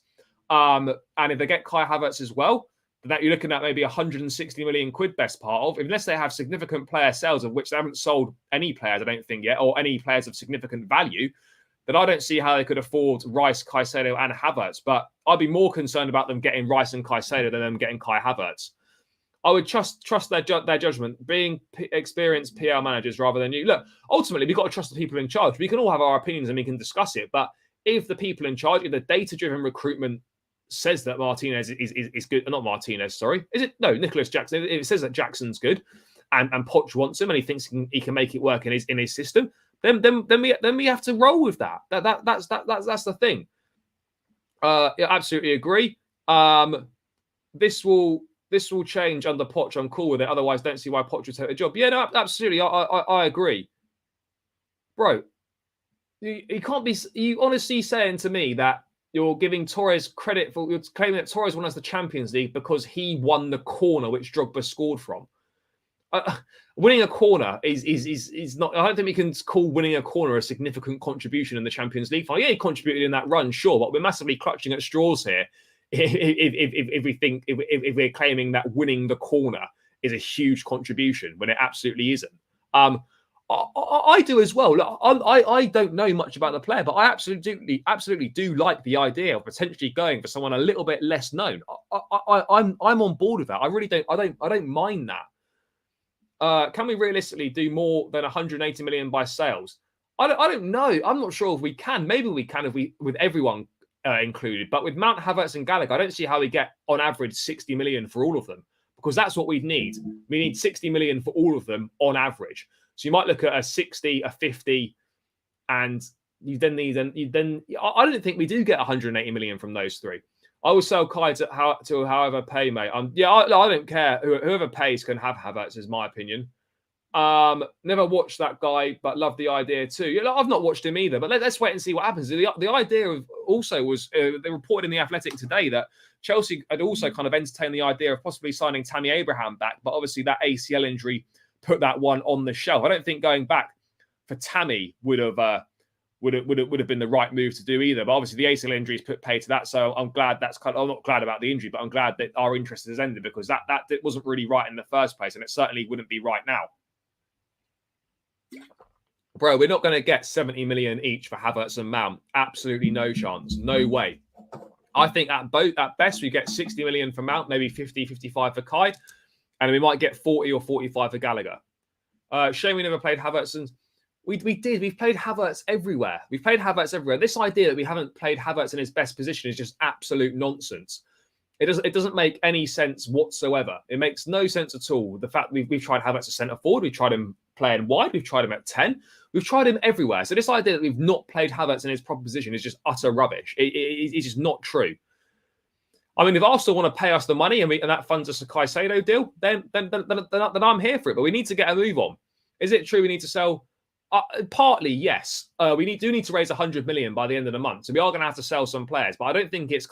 And if they get Kai Havertz as well, then that you're looking at maybe 160 million quid best part of, unless they have significant player sales, of which they haven't sold any players, I don't think yet, or any players of significant value, then I don't see how they could afford Rice, Caicedo and Havertz. But I'd be more concerned about them getting Rice and Caicedo than them getting Kai Havertz. I would trust their judgment, being experienced PL managers rather than you. Look, ultimately, we've got to trust the people in charge. We can all have our opinions and we can discuss it. But if the people in charge, if the data-driven recruitment says that Martinez is good, not Martinez, sorry. Is it? No, Nicolas Jackson. If it says that Jackson's good and Poch wants him and he thinks he can make it work in his system, then we have to roll with that. That's the thing. Yeah, absolutely agree. This will change under Poch. I'm cool with it. Otherwise, don't see why Poch would take the job. Yeah, no, absolutely. I agree. Bro, you can't be... You honestly saying to me that you're giving Torres credit for... You're claiming that Torres won us the Champions League because he won the corner which Drogba scored from. Winning a corner is not... I don't think we can call winning a corner a significant contribution in the Champions League final. Yeah, he contributed in that run, sure, but we're massively clutching at straws here. If we're claiming that winning the corner is a huge contribution when it absolutely isn't. I do as well. Look, I don't know much about the player, but I absolutely do like the idea of potentially going for someone a little bit less known. I'm on board with that. I really don't. I don't mind that. Can we realistically do more than 180 million by sales? I don't know. I'm not sure if we can. Maybe we can if we with everyone included. But with Mount, Havertz and Gallagher, I don't see how we get on average 60 million for all of them, because that's what we'd need. We need 60 million for all of them on average. So you might look at a 60, a 50, and you then need. I don't think we do get 180 million from those three. I will sell Kai to however pay, mate. I don't care. Whoever pays can have Havertz, is my opinion. Never watched that guy, but love the idea too. I've not watched him either, but let's wait and see what happens. The idea of also was they reported in the Athletic today that Chelsea had also kind of entertained the idea of possibly signing Tammy Abraham back, but obviously that ACL injury put that one on the shelf. I don't think going back for Tammy would have been the right move to do either. But obviously the ACL injuries put pay to that. So I'm glad I'm not glad about the injury, but I'm glad that our interest has ended, because that wasn't really right in the first place, and it certainly wouldn't be right now. Bro, we're not going to get 70 million each for Havertz and Mount. Absolutely no chance. No way. I think at best we get 60 million for Mount, maybe 50, 55 for Kai, and we might get 40 or 45 for Gallagher. Shame we never played Havertz. And we did. We've played Havertz everywhere. We've played Havertz everywhere. This idea that we haven't played Havertz in his best position is just absolute nonsense. It doesn't make any sense whatsoever. It makes no sense at all. The fact we've tried Havertz as centre forward, we've tried him playing wide, we've tried him at 10, we've tried him everywhere. So this idea that we've not played Havertz in his proper position is just utter rubbish. It's just not true. I mean, if Arsenal want to pay us the money and that funds us a Caicedo deal, then I'm here for it. But we need to get a move on. Is it true we need to sell? Partly, yes. We do need to raise 100 million by the end of the month. So we are going to have to sell some players. But I don't think it's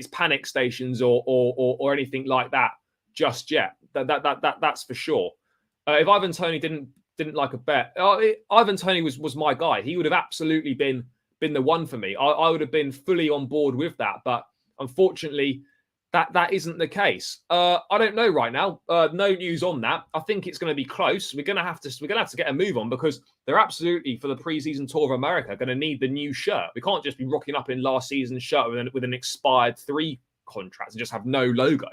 panic stations or anything like that just yet. That's for sure. If Ivan Toney didn't like a bet, Ivan Toney was my guy. He would have absolutely been the one for me. I would have been fully on board with that. But unfortunately, that isn't the case. I don't know right now. No news on that. I think it's going to be close. We're going to have to get a move on because they're absolutely, for the preseason tour of America, going to need the new shirt. We can't just be rocking up in last season's shirt with an expired 3 contract and just have no logo.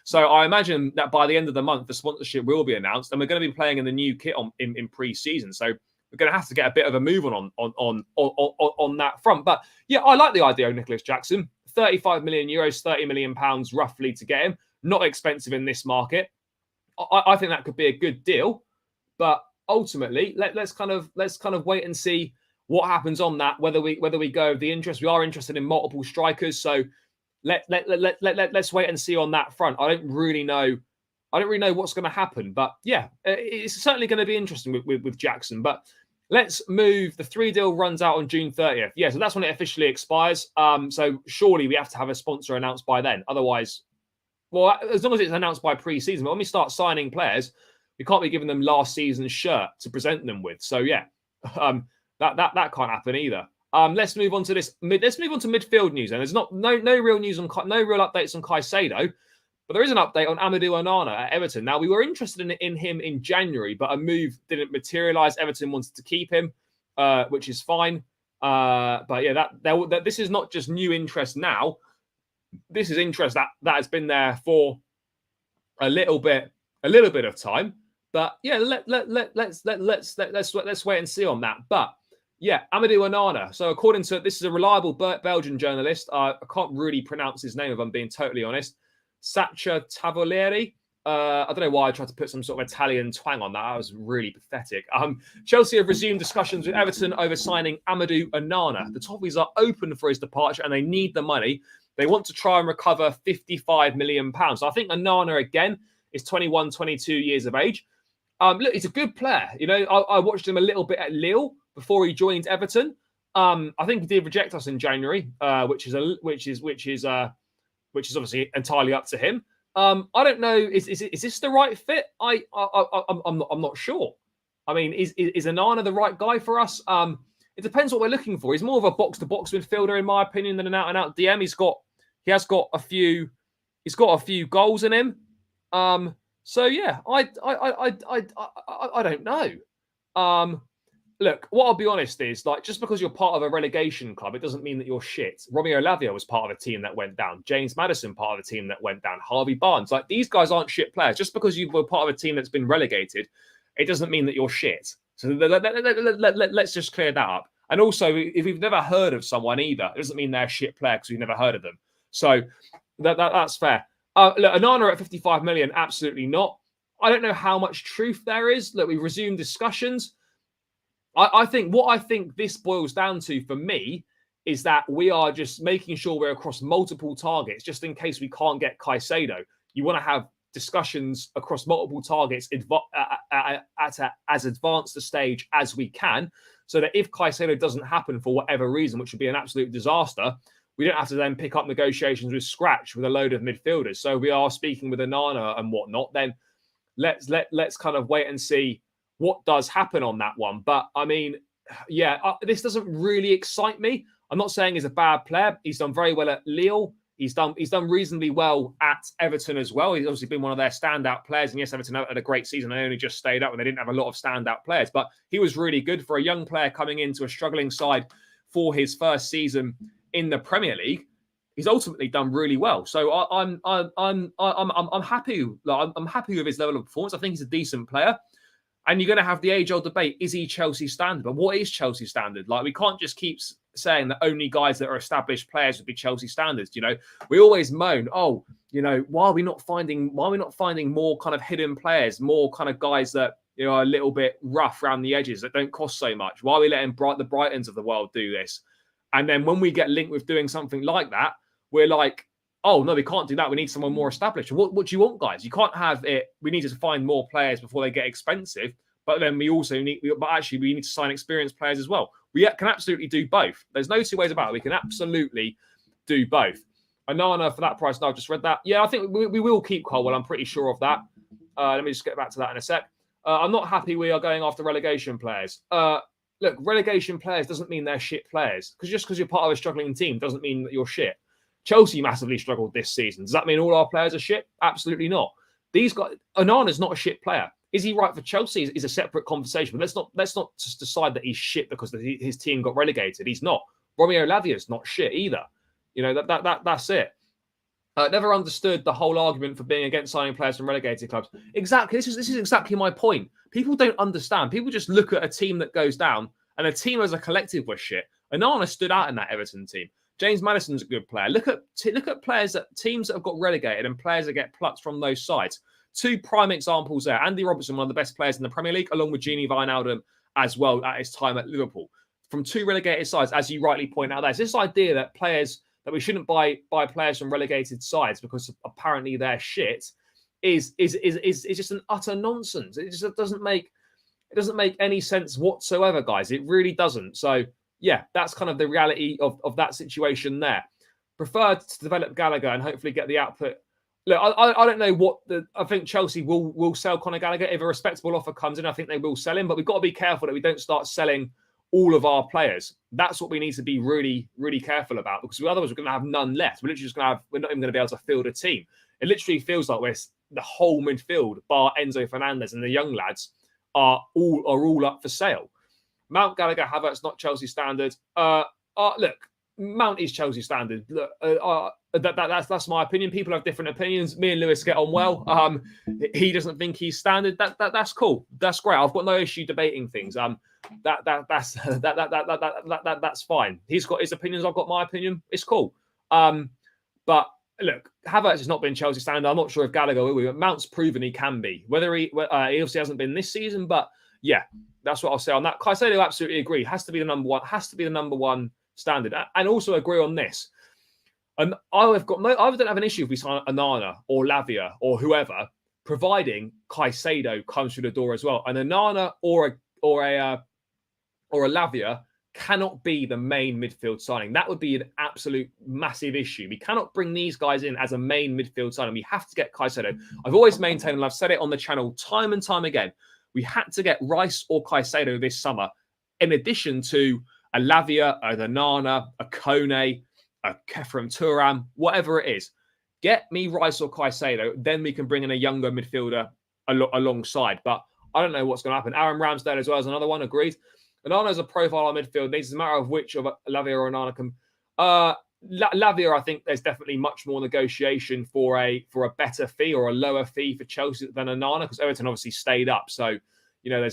So I imagine that by the end of the month, the sponsorship will be announced, and we're going to be playing in the new kit in pre-season. So we're going to have to get a bit of a move on that front. But yeah, I like the idea of Nicolas Jackson. 35 million euros, 30 million pounds roughly to get him. Not expensive in this market. I think that could be a good deal. But ultimately, let's kind of wait and see what happens on that. Whether we go the interest. We are interested in multiple strikers, so let's wait and see on that front. I don't really know what's going to happen, but yeah, it's certainly going to be interesting with Jackson. But let's move. The 3 deal runs out on June 30th. Yeah, so that's when it officially expires. So surely we have to have a sponsor announced by then. Otherwise, well, as long as it's announced by pre-season. But when we start signing players, we can't be giving them last season's shirt to present them with. So yeah, that can't happen either. Let's move on to this. Let's move on to midfield news. And there's no real news on no real updates on Caicedo, but there is an update on Amadou Onana at Everton. Now we were interested in him in January, but a move didn't materialise. Everton wanted to keep him, which is fine. But yeah, this is not just new interest now. This is interest that has been there for a little bit of time. But yeah, let's wait and see on that. But yeah, Amadou Onana. So according to, this is a reliable Belgian journalist. I can't really pronounce his name if I'm being totally honest. Sacha Tavolieri. I don't know why I tried to put some sort of Italian twang on that. That was really pathetic. Chelsea have resumed discussions with Everton over signing Amadou Onana. The Toffees are open for his departure and they need the money. They want to try and recover £55 million. So I think Onana, again, is 21, 22 years of age. Look, he's a good player. You know, I watched him a little bit at Lille before he joined Everton. I think he did reject us in January, which is obviously entirely up to him. I don't know. Is this the right fit? I'm not sure. I mean, is Onana the right guy for us? It depends what we're looking for. He's more of a box-to-box midfielder, in my opinion, than an out-and-out DM. He has got a few goals in him. So yeah, I don't know. Look, what I'll be honest is, like, just because you're part of a relegation club, it doesn't mean that you're shit. Romeo Lavia was part of a team that went down. James Maddison, part of a team that went down. Harvey Barnes. Like, these guys aren't shit players. Just because you were part of a team that's been relegated, it doesn't mean that you're shit. So let's just clear that up. And also, if we've never heard of someone either, it doesn't mean they're a shit player because we've never heard of them. So that's fair. Look, Onana at 55 million, absolutely not. I don't know how much truth there is. Look, we've resumed discussions. I think this boils down to, for me, is that we are just making sure we're across multiple targets, just in case we can't get Caicedo. You want to have discussions across multiple targets at as advanced a stage as we can, so that if Caicedo doesn't happen for whatever reason, which would be an absolute disaster, we don't have to then pick up negotiations with scratch with a load of midfielders. So we are speaking with Onana and whatnot. Then let's kind of wait and see what does happen on that one. But I mean, yeah, this doesn't really excite me. I'm not saying he's a bad player. He's done very well at Lille. He's done reasonably well at Everton as well. He's obviously been one of their standout players. And yes, Everton had a great season. They only just stayed up and they didn't have a lot of standout players. But he was really good for a young player coming into a struggling side for his first season in the Premier League. he's ultimately done really well. So I'm happy. Like, I'm happy with his level of performance. I think he's a decent player. And you're going to have the age-old debate: is he Chelsea standard? But what is Chelsea standard? Like, we can't just keep saying that only guys that are established players would be Chelsea standards. You know, we always moan, oh, you know, why are we not finding more kind of hidden players, more kind of guys that, you know, are a little bit rough around the edges that don't cost so much? Why are we letting the Brightons of the world do this? And then when we get linked with doing something like that, we're like, oh, no, we can't do that. We need someone more established. What do you want, guys? You can't have it. We need to find more players before they get expensive. But then we also need to sign experienced players as well. We can absolutely do both. There's no two ways about it. We can absolutely do both. Onana for that price. No, I've just read that. Yeah, I think we will keep Colwell. I'm pretty sure of that. Let me just get back to that in a sec. I'm not happy we are going after relegation players. Look, relegation players doesn't mean they're shit players. Just because you're part of a struggling team doesn't mean that you're shit. Chelsea massively struggled this season. Does that mean all our players are shit? Absolutely not. These guys, Onana's not a shit player. Is he right for Chelsea? Is a separate conversation. But let's not just decide that he's shit because his team got relegated. He's not. Romeo Lavia's not shit either. You know, that's it. Never understood the whole argument for being against signing players from relegated clubs. Exactly. This is exactly my point. People don't understand. People just look at a team that goes down, and a team as a collective was shit. Onana stood out in that Everton team. James Maddison's a good player. Look at players that teams that have got relegated and players that get plucked from those sides. Two prime examples there. Andy Robertson, one of the best players in the Premier League, along with Gini Wijnaldum as well at his time at Liverpool. From two relegated sides, as you rightly point out, there's this idea that we shouldn't buy players from relegated sides because apparently they're shit is just an utter nonsense. It just doesn't make any sense whatsoever, guys. It really doesn't. So yeah, that's kind of the reality of that situation there. Preferred to develop Gallagher and hopefully get the output. Look, I don't know I think Chelsea will sell Conor Gallagher if a respectable offer comes in. I think they will sell him, but we've got to be careful that we don't start selling all of our players. That's what we need to be really, really careful about, because otherwise we're going to have none left. We're not even going to be able to field a team. It literally feels like the whole midfield, bar Enzo Fernandez and the young lads, are all up for sale. Mount, Gallagher, Havertz, not Chelsea standard. Look, Mount is Chelsea standard. Look, that's my opinion. People have different opinions. Me and Lewis get on well. He doesn't think he's standard. That's cool. That's great. I've got no issue debating things. That's fine. He's got his opinions. I've got my opinion. It's cool. But look, Havertz has not been Chelsea standard. I'm not sure if Gallagher will be, but Mount's proven he can be. Whether he obviously hasn't been this season, but yeah, that's what I'll say on that. Caicedo, absolutely agree. Has to be the number one. Has to be the number one standard, and also agree on this. And I don't have an issue if we sign Onana or Lavia or whoever, providing Caicedo comes through the door as well. An Onana or a Lavia cannot be the main midfield signing. That would be an absolute massive issue. We cannot bring these guys in as a main midfield signing. We have to get Caicedo. I've always maintained, and I've said it on the channel time and time again, we had to get Rice or Caicedo this summer, in addition to a Lavia, a Onana, a Kone, a Kefram Turam, whatever it is. Get me Rice or Caicedo, then we can bring in a younger midfielder alongside. But I don't know what's going to happen. Aaron Ramsdale as well as another one, agreed. Onana's a profile on midfield. It's a matter of which of Lavia or Onana can. Lavia, I think there's definitely much more negotiation for a better fee or a lower fee for Chelsea than Onana, because Everton obviously stayed up. So, you know,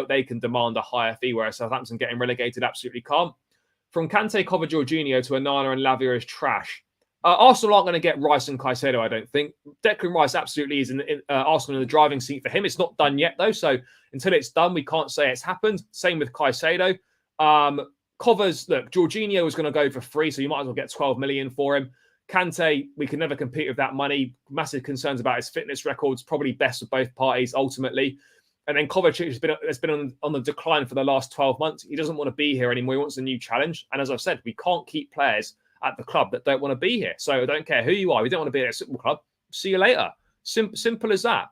they can demand a higher fee, whereas Southampton getting relegated absolutely can't. From Kante, Cover, Jorginho to Onana and Lavia is trash. Arsenal aren't going to get Rice and Caicedo, I don't think. Declan Rice absolutely is in Arsenal in the driving seat for him. It's not done yet, though. So until it's done, we can't say it's happened. Same with Caicedo. Covers, look, Jorginho was going to go for free, so you might as well get 12 million for him. Kante, we can never compete with that money. Massive concerns about his fitness records. Probably best of both parties, ultimately. And then Kovacic has been on the decline for the last 12 months. He doesn't want to be here anymore. He wants a new challenge. And as I've said, we can't keep players at the club that don't want to be here. So I don't care who you are. We don't want to be at a football club. See you later. Simple as that.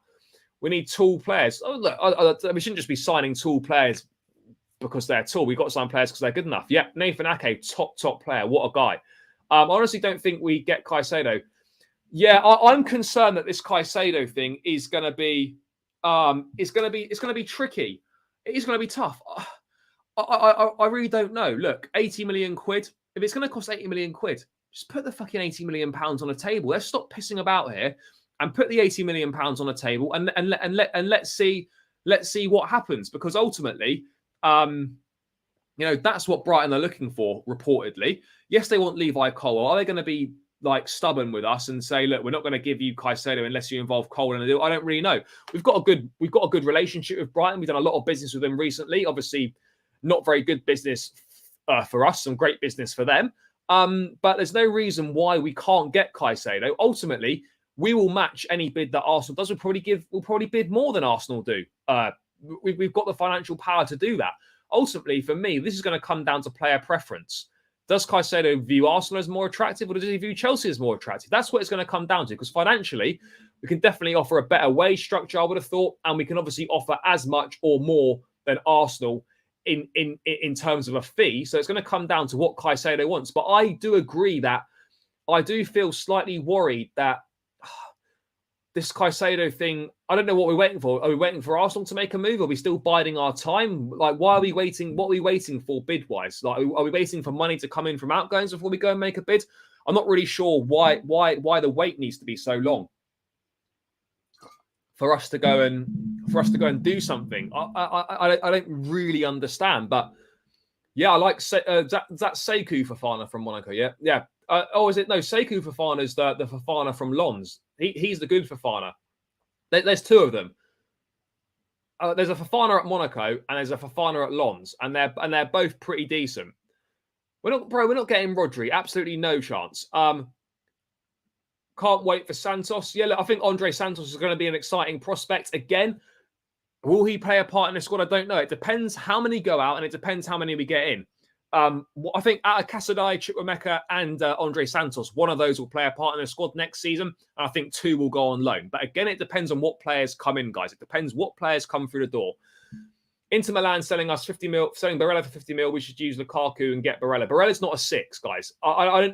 We need tall players. Oh, look, we shouldn't just be signing tall players because they're tall. We've got to sign players because they're good enough. Yeah, Nathan Ake, top player. What a guy. I honestly don't think we get Caicedo. Yeah, I'm concerned that this Caicedo thing is going to be it's going to be tricky. It is going to be tough. I really don't know. Look, 80 million quid. If it's going to cost 80 million quid, just put the fucking £80 million on the table. Let's stop pissing about here and put the £80 million on the table and let's see what happens. Because ultimately, that's what Brighton are looking for, reportedly. Yes, they want Levi Cole. Are they going to be like stubborn with us and say, look, we're not going to give you Caicedo unless you involve Cole in a deal? I don't really know. We've got a good relationship with Brighton. We've done a lot of business with them recently. Obviously, not very good business for us, some great business for them. But there's no reason why we can't get Caicedo. Ultimately, we will match any bid that Arsenal does. We'll probably bid more than Arsenal do. We've got the financial power to do that. Ultimately, for me, this is going to come down to player preference. Does Caicedo view Arsenal as more attractive, or does he view Chelsea as more attractive? That's what it's going to come down to, because financially, we can definitely offer a better wage structure, I would have thought, and we can obviously offer as much or more than Arsenal in terms of a fee. So it's going to come down to what Caicedo wants. But I do agree that I do feel slightly worried that this Caicedo thing, I don't know what we're waiting for. Are we waiting for Arsenal to make a move? Are we still biding our time? Like, why are we waiting? What are we waiting for bid-wise? Like, are we waiting for money to come in from outgoings before we go and make a bid? I'm not really sure why the wait needs to be so long for us to go and do something. I don't really understand. But yeah, I like that's Sekou Fofana from Monaco. Yeah. Is it? No, Sekou Fofana is the Fofana from Lens. He's the good Fofana. There's two of them. There's a Fofana at Monaco and there's a Fofana at Lens, and they're both pretty decent. We're not getting Rodri. Absolutely no chance. Can't wait for Santos. Yeah, look, I think Andre Santos is going to be an exciting prospect again. Will he play a part in the squad? I don't know. It depends how many go out, and it depends how many we get in. I think Casadei, Chukwuemeka, and Andre Santos, one of those will play a part in the squad next season, and I think two will go on loan. But again, it depends on what players come in, guys. It depends what players come through the door. Inter Milan selling us 50 mil, selling Barella for 50 mil. We should use Lukaku and get Barella. Barella's not a 6, guys.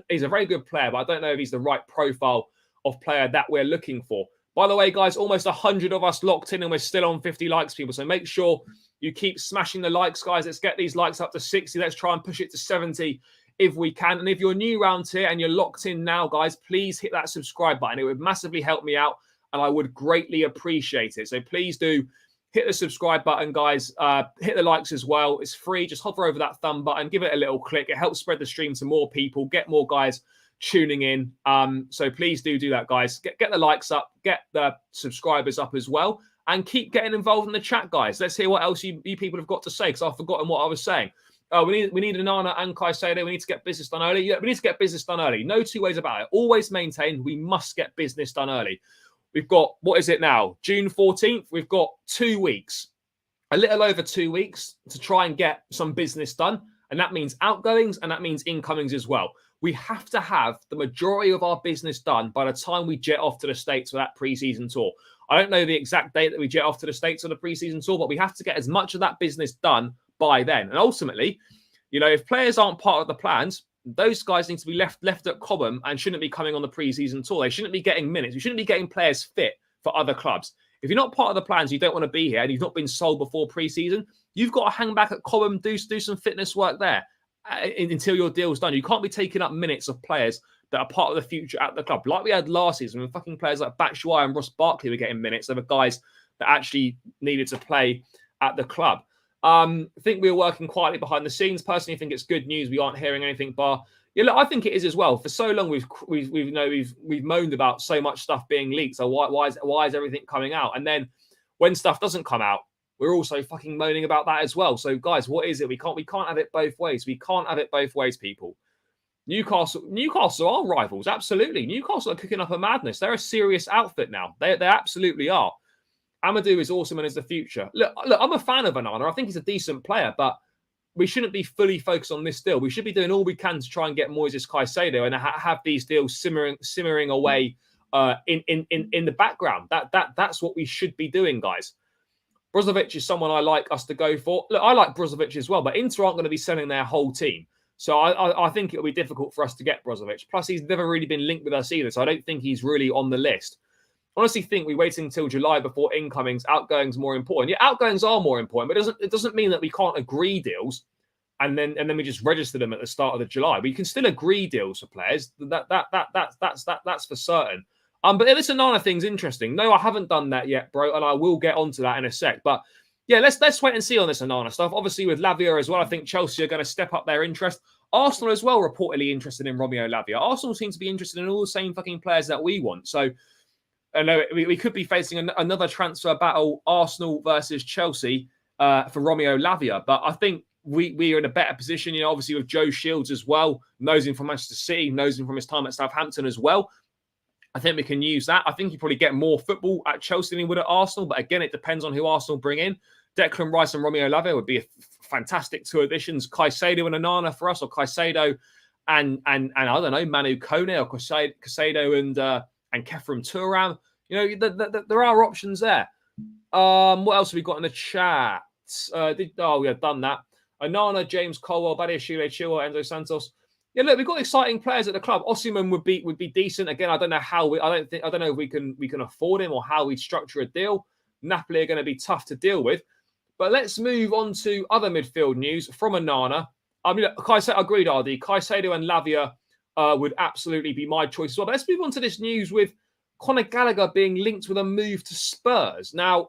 He's a very good player, but I don't know if he's the right profile of player that we're looking for. By the way, guys, almost 100 of us locked in and we're still on 50 likes, people. So make sure you keep smashing the likes, guys. Let's get these likes up to 60. Let's try and push it to 70 if we can. And if you're new around here and you're locked in now, guys, please hit that subscribe button. It would massively help me out and I would greatly appreciate it. So please do hit the subscribe button, guys. Hit the likes as well. It's free. Just hover over that thumb button. Give it a little click. It helps spread the stream to more people. Get more guys tuning in. So please do that, guys. Get the likes up. Get the subscribers up as well. And keep getting involved in the chat, guys. Let's hear what else you people have got to say, because I've forgotten what I was saying. We need Onana and Caicedo. We need to get business done early. Yeah, we need to get business done early. No two ways about it. Always maintained, we must get business done early. We've got, what is it now? June 14th. We've got 2 weeks, a little over 2 weeks to try and get some business done. And that means outgoings and that means incomings as well. We have to have the majority of our business done by the time we jet off to the States for that pre-season tour. I don't know the exact date that we jet off to the States for the pre-season tour, but we have to get as much of that business done by then. And ultimately, if players aren't part of the plans, those guys need to be left at Cobham and shouldn't be coming on the pre-season tour. They shouldn't be getting minutes. We shouldn't be getting players fit for other clubs. If you're not part of the plans, you don't want to be here, and you've not been sold before pre-season, you've got to hang back at Cobham, do some fitness work there until your deal's done. You can't be taking up minutes of players that are part of the future at the club. Like we had last season when fucking players like Batshuayi and Ross Barkley were getting minutes over guys that actually needed to play at the club. I think we were working quietly behind the scenes. Personally, I think it's good news. We aren't hearing anything, bar. Yeah, look, I think it is as well. For so long, we've moaned about so much stuff being leaked. So why is everything coming out? And then when stuff doesn't come out, we're also fucking moaning about that as well. So guys, what is it? We can't have it both ways. We can't have it both ways, people. Newcastle are rivals, absolutely. Newcastle are cooking up a madness. They're a serious outfit now. They absolutely are. Amadou is awesome and is the future. Look, I'm a fan of Onana. I think he's a decent player, but we shouldn't be fully focused on this deal. We should be doing all we can to try and get Moises Caicedo and have these deals simmering away in the background. That's what we should be doing, guys. Brozovic is someone I like us to go for. Look, I like Brozovic as well, but Inter aren't going to be selling their whole team. So I think it'll be difficult for us to get Brozovic. Plus, he's never really been linked with us either, so I don't think he's really on the list. I honestly think we wait until July before incomings. Outgoings more important. Yeah, outgoings are more important, but it doesn't mean that we can't agree deals. and then we just register them at the start of the July. We can still agree deals for players. That's for certain. But this Onana thing's interesting. No, I haven't done that yet, bro, and I will get onto that in a sec. But yeah, let's wait and see on this Onana stuff. Obviously, with Lavia as well, I think Chelsea are going to step up their interest. Arsenal as well reportedly interested in Romeo Lavia. Arsenal seem to be interested in all the same fucking players that we want. So I know we could be facing another transfer battle, Arsenal versus Chelsea for Romeo Lavia. But I think we are in a better position, you know, obviously with Joe Shields as well, knows him from Manchester City, knows him from his time at Southampton as well. I think we can use that. I think you probably get more football at Chelsea than he would at Arsenal. But again, it depends on who Arsenal bring in. Declan Rice and Romeo Lavia would be a fantastic two additions. Caicedo and Onana for us, or Caicedo and I don't know, Manu Kone, or Caicedo and Kefram Turam. You know, there are options there. What else have we got in the chat? We have done that. Onana, James Colwell, Badiashile, Chilwell, Enzo Santos. Yeah, look, we've got exciting players at the club. Osimhen would be decent. Again, I don't know how I don't know if we can afford him or how we structure a deal. Napoli are going to be tough to deal with. But let's move on to other midfield news from Onana. I mean, Caicedo, agreed, RD. Caicedo and Lavia would absolutely be my choice as well. But let's move on to this news with Conor Gallagher being linked with a move to Spurs. Now,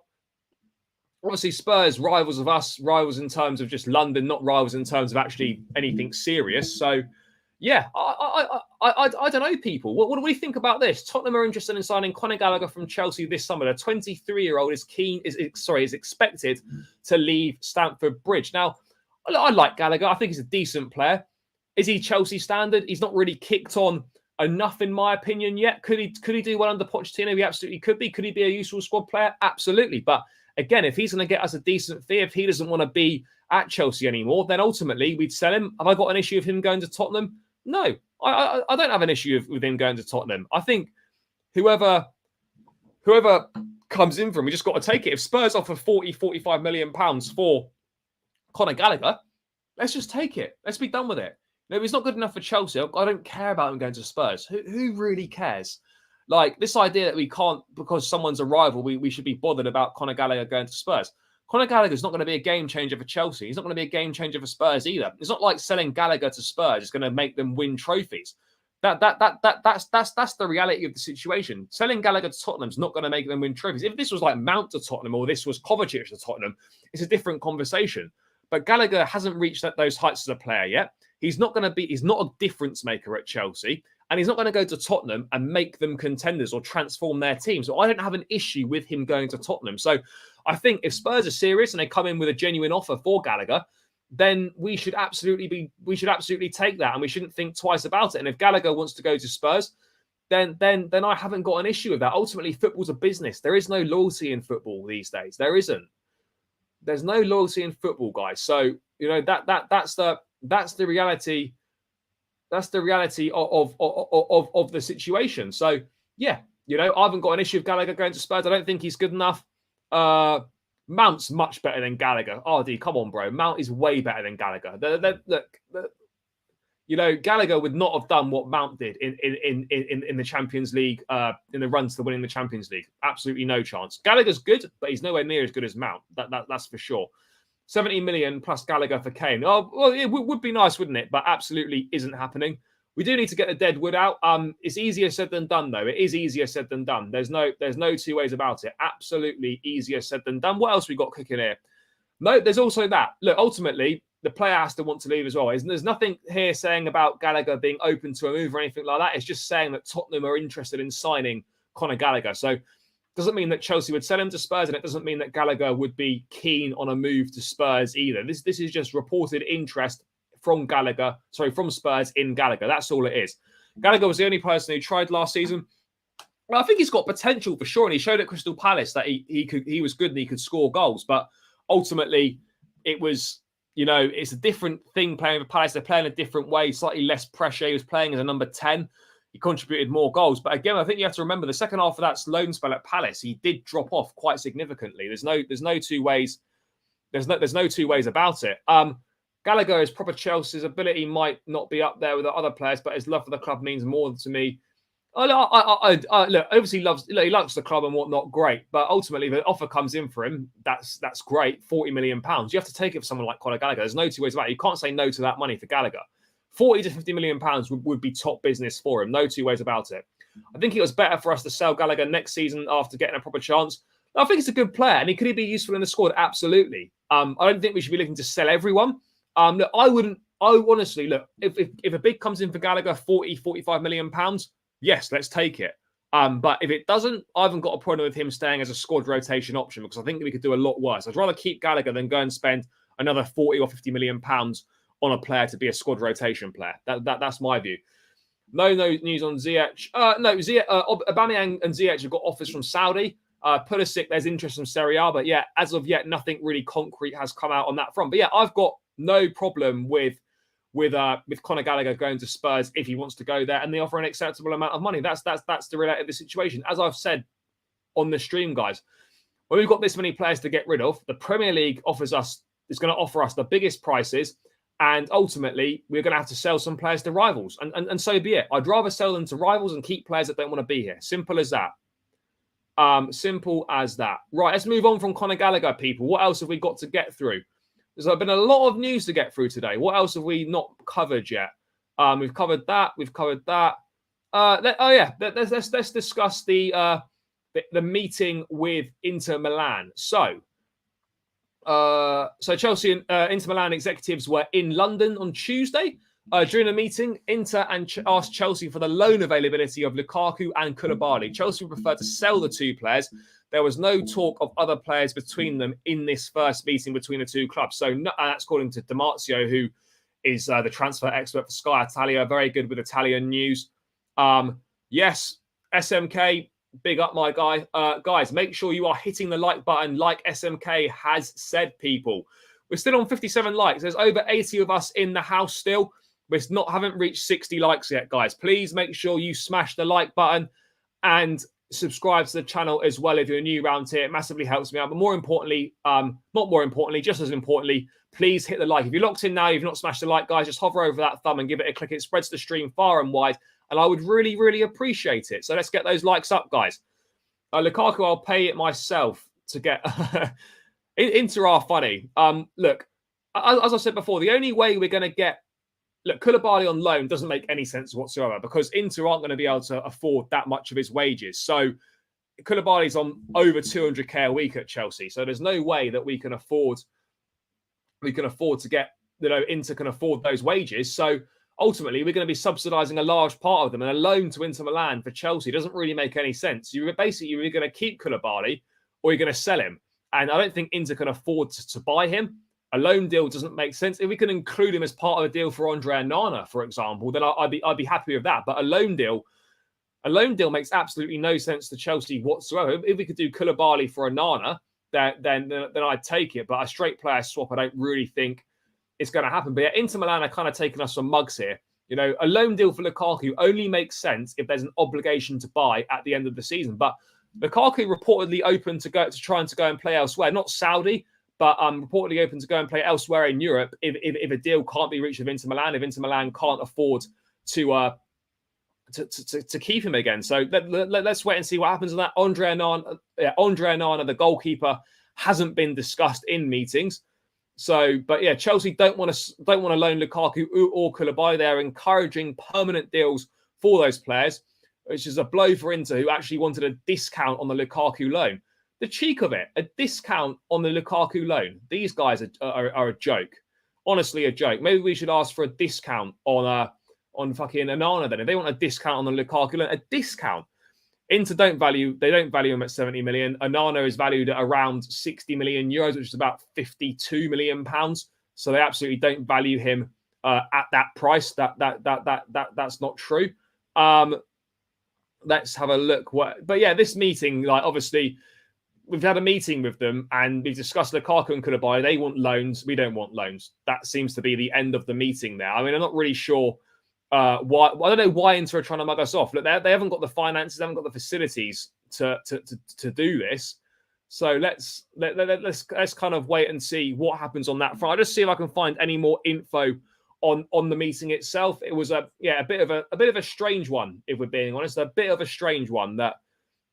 obviously, Spurs, rivals of us, rivals in terms of just London, not rivals in terms of actually anything serious. So, yeah, I don't know, people. What do we think about this? Tottenham are interested in signing Conor Gallagher from Chelsea this summer. The 23-year-old is expected to leave Stamford Bridge. Now, I like Gallagher. I think he's a decent player. Is he Chelsea standard? He's not really kicked on enough, in my opinion, yet. Could he do well under Pochettino? He absolutely could be. Could he be a useful squad player? Absolutely. But again, if he's going to get us a decent fee, if he doesn't want to be at Chelsea anymore, then ultimately we'd sell him. Have I got an issue with him going to Tottenham? No, I don't have an issue with him going to Tottenham. I think whoever comes in for him, we just got to take it. If Spurs offer 45 million pounds for Conor Gallagher, let's just take it. Let's be done with it. If he's not good enough for Chelsea, I don't care about him going to Spurs. Who really cares? Like, this idea that we can't, because someone's a rival, we should be bothered about Conor Gallagher going to Spurs. Conor Gallagher's not going to be a game changer for Chelsea. He's not going to be a game changer for Spurs either. It's not like selling Gallagher to Spurs is going to make them win trophies. That's the reality of the situation. Selling Gallagher to Tottenham's not going to make them win trophies. If this was like Mount to Tottenham or this was Kovacic to Tottenham, it's a different conversation. But Gallagher hasn't reached those heights as a player yet. He's not a difference maker at Chelsea, and he's not going to go to Tottenham and make them contenders or transform their team. So I don't have an issue with him going to Tottenham. So I think if Spurs are serious and they come in with a genuine offer for Gallagher, then we should absolutely take that, and we shouldn't think twice about it. And if Gallagher wants to go to Spurs, then I haven't got an issue with that. Ultimately, football's a business. There is no loyalty in football these days. There isn't. There's no loyalty in football, guys. So you know that's the reality. That's the reality of the situation. So yeah, you know, I haven't got an issue with Gallagher going to Spurs. I don't think he's good enough. Mount's much better than Gallagher. RD, come on, bro. Mount is way better than Gallagher. You know, Gallagher would not have done what Mount did in the Champions League, in the runs to winning the Champions League. Absolutely no chance. Gallagher's good, but he's nowhere near as good as Mount. That's for sure. 70 million plus Gallagher for Kane. Oh, well, it would be nice, wouldn't it? But absolutely isn't happening. We do need to get the dead wood out. It's easier said than done, though. It is easier said than done. There's no two ways about it. Absolutely easier said than done. What else we got cooking here? No, there's also that. Look, ultimately, the player has to want to leave as well. There's nothing here saying about Gallagher being open to a move or anything like that. It's just saying that Tottenham are interested in signing Conor Gallagher. So doesn't mean that Chelsea would sell him to Spurs, and it doesn't mean that Gallagher would be keen on a move to Spurs either. This is just reported interest from Spurs in Gallagher. That's all it is. Gallagher was the only person who tried last season. Well, I think he's got potential for sure, and he showed at Crystal Palace that he was good and he could score goals. But ultimately, it was, you know, it's a different thing playing for Palace. They're playing a different way, slightly less pressure. He was playing as a number 10. He contributed more goals. But again, I think you have to remember the second half of that loan spell at Palace, he did drop off quite significantly. There's no two ways. There's no two ways about it. Gallagher is proper Chelsea's ability might not be up there with the other players, but his love for the club means more to me. Look, obviously he loves the club and whatnot, great. But ultimately, the offer comes in for him. That's great. £40 million. You have to take it for someone like Conor Gallagher. There's no two ways about it. You can't say no to that money for Gallagher. 40 to 50 million pounds would be top business for him. No two ways about it. I think it was better for us to sell Gallagher next season after getting a proper chance. I think he's a good player, and he could be useful in the squad. Absolutely. I don't think we should be looking to sell everyone. Look, I wouldn't. I honestly look if a bid comes in for Gallagher, 40, 45 million pounds. Yes, let's take it. But if it doesn't, I haven't got a problem with him staying as a squad rotation option because I think we could do a lot worse. I'd rather keep Gallagher than go and spend another 40 or 50 million pounds on a player to be a squad rotation player. That's my view. No news on Ziyech. Aubameyang and Ziyech have got offers from Saudi. Pulisic, there's interest from Serie A, but yeah, as of yet, nothing really concrete has come out on that front. But yeah, I've got no problem with Conor Gallagher going to Spurs if he wants to go there, and they offer an acceptable amount of money. That's the reality of the situation. As I've said on the stream, guys, when we've got this many players to get rid of, the Premier League is going to offer us the biggest prices, and ultimately we're going to have to sell some players to rivals, and so be it. I'd rather sell them to rivals and keep players that don't want to be here. Simple as that. Simple as that. Right, let's move on from Conor Gallagher, people. What else have we got to get through? There's been a lot of news to get through today. What else have we not covered yet? We've covered that. Let's discuss the meeting with Inter Milan. So Chelsea and Inter Milan executives were in London on Tuesday. During the meeting, Inter asked Chelsea for the loan availability of Lukaku and Koulibaly. Chelsea preferred to sell the two players. There was no talk of other players between them in this first meeting between the two clubs. So that's according to Damasio, who is the transfer expert for Sky Italia, very good with Italian news. Yes, SMK, big up my guy. Guys, make sure you are hitting the like button like SMK has said, people. We're still on 57 likes. There's over 80 of us in the house still. We haven't reached 60 likes yet, guys. Please make sure you smash the like button and subscribe to the channel as well if you're new around here. It massively helps me out. But more importantly, just as importantly, please hit the like. If you're locked in now, you've not smashed the like, guys, just hover over that thumb and give it a click. It spreads the stream far and wide, and I would really, really appreciate it. So let's get those likes up, guys. Lukaku, I'll pay it myself to get... Inter are funny. Look, as I said before, the only way we're going to get... Look, Koulibaly on loan doesn't make any sense whatsoever because Inter aren't going to be able to afford that much of his wages. So Koulibaly's on over 200k a week at Chelsea. So there's no way that we can afford to get, Inter can afford those wages. So ultimately, we're going to be subsidising a large part of them. And a loan to Inter Milan for Chelsea doesn't really make any sense. You're going to keep Koulibaly or you're going to sell him. And I don't think Inter can afford to buy him. A loan deal doesn't make sense. If we can include him as part of a deal for Andre Onana, for example, then I'd be happy with that. But a loan deal makes absolutely no sense to Chelsea whatsoever. If we could do Koulibaly for Onana, then I'd take it. But a straight player swap, I don't really think it's going to happen. But yeah, Inter Milan are kind of taking us some mugs here. A loan deal for Lukaku only makes sense if there's an obligation to buy at the end of the season. But Lukaku reportedly open to trying to go and play elsewhere, not Saudi, but reportedly open to go and play elsewhere in Europe if a deal can't be reached with Inter Milan, if Inter Milan can't afford to keep him again. So let's wait and see what happens on that. Andre Onana, the goalkeeper, hasn't been discussed in meetings. So, but yeah, Chelsea don't want to loan Lukaku or Koulibaly. They're encouraging permanent deals for those players, which is a blow for Inter, who actually wanted a discount on the Lukaku loan. The cheek of it, a discount on the Lukaku loan. These guys are a joke. Honestly, a joke. Maybe we should ask for a discount on fucking Onana then. If they want a discount on the Lukaku loan, a discount. Inter don't value him at 70 million. Onana is valued at around 60 million euros, which is about 52 million pounds. So they absolutely don't value him at that price. That's not true. Let's have a look. But yeah, this meeting, obviously, we've had a meeting with them and we've discussed Lukaku and Koulibaly. They want loans. We don't want loans. That seems to be the end of the meeting there. I mean, I'm not really sure why. I don't know why Inter are trying to mug us off. Look, they haven't got the finances, they haven't got the facilities to do this. So let's kind of wait and see what happens on that front. I'll just see if I can find any more info on the meeting itself. It was a bit of a strange one, if we're being honest. A bit of a strange one that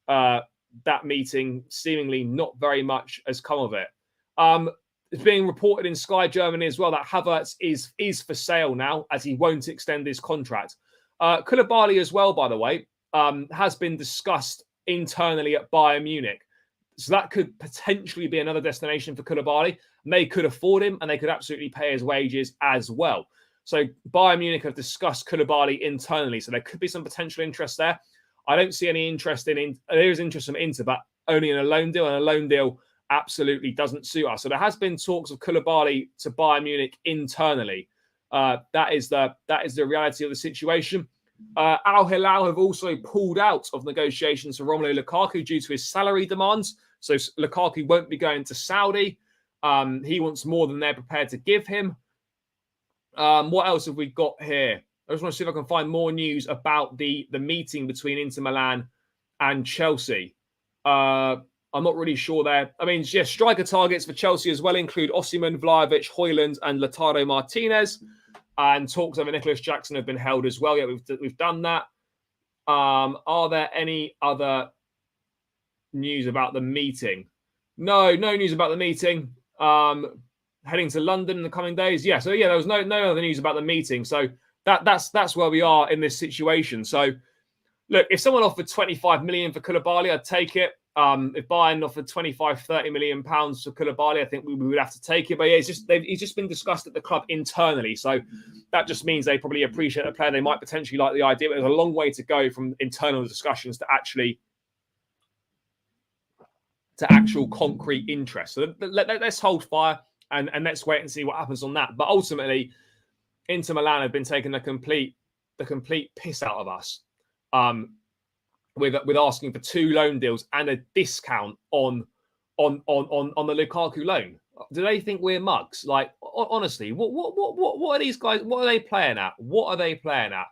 that meeting, seemingly not very much has come of it. It's being reported in Sky Germany as well that Havertz is for sale now, as he won't extend his contract. Koulibaly as well, by the way, has been discussed internally at Bayern Munich. So that could potentially be another destination for Koulibaly. And they could afford him, and they could absolutely pay his wages as well. So Bayern Munich have discussed Koulibaly internally. So there could be some potential interest there. I don't see any interest in there is interest from Inter, but only in a loan deal, and a loan deal absolutely doesn't suit us. So there has been talks of Koulibaly to Bayern Munich internally. That is the reality of the situation. Al Hilal have also pulled out of negotiations for Romelu Lukaku due to his salary demands. So Lukaku won't be going to Saudi. He wants more than they're prepared to give him. What else have we got here? I just want to see if I can find more news about the meeting between Inter Milan and Chelsea. I'm not really sure there. I mean, yeah, striker targets for Chelsea as well include Osimhen, Vlahovic, Højlund, and Lautaro Martinez. And talks over Nicolas Jackson have been held as well. Yeah, we've done that. Are there any other news about the meeting? No news about the meeting. Heading to London in the coming days. Yeah, so yeah, there was no other news about the meeting. So that's where we are in this situation. So look, if someone offered 25 million for Koulibaly, I'd take it. If Bayern offered 25-30 million pounds for Koulibaly, I think we would have to take it. But yeah, he's just been discussed at the club internally, so that just means they probably appreciate the player. They might potentially like the idea, but there's a long way to go from internal discussions to actual concrete interest. So let's hold fire and let's wait and see what happens on that. But ultimately, Inter Milan have been taking the complete piss out of us. With asking for 2 loan deals and a discount on the Lukaku loan. Do they think we're mugs? Like, honestly, what are these guys? What are they playing at? What are they playing at?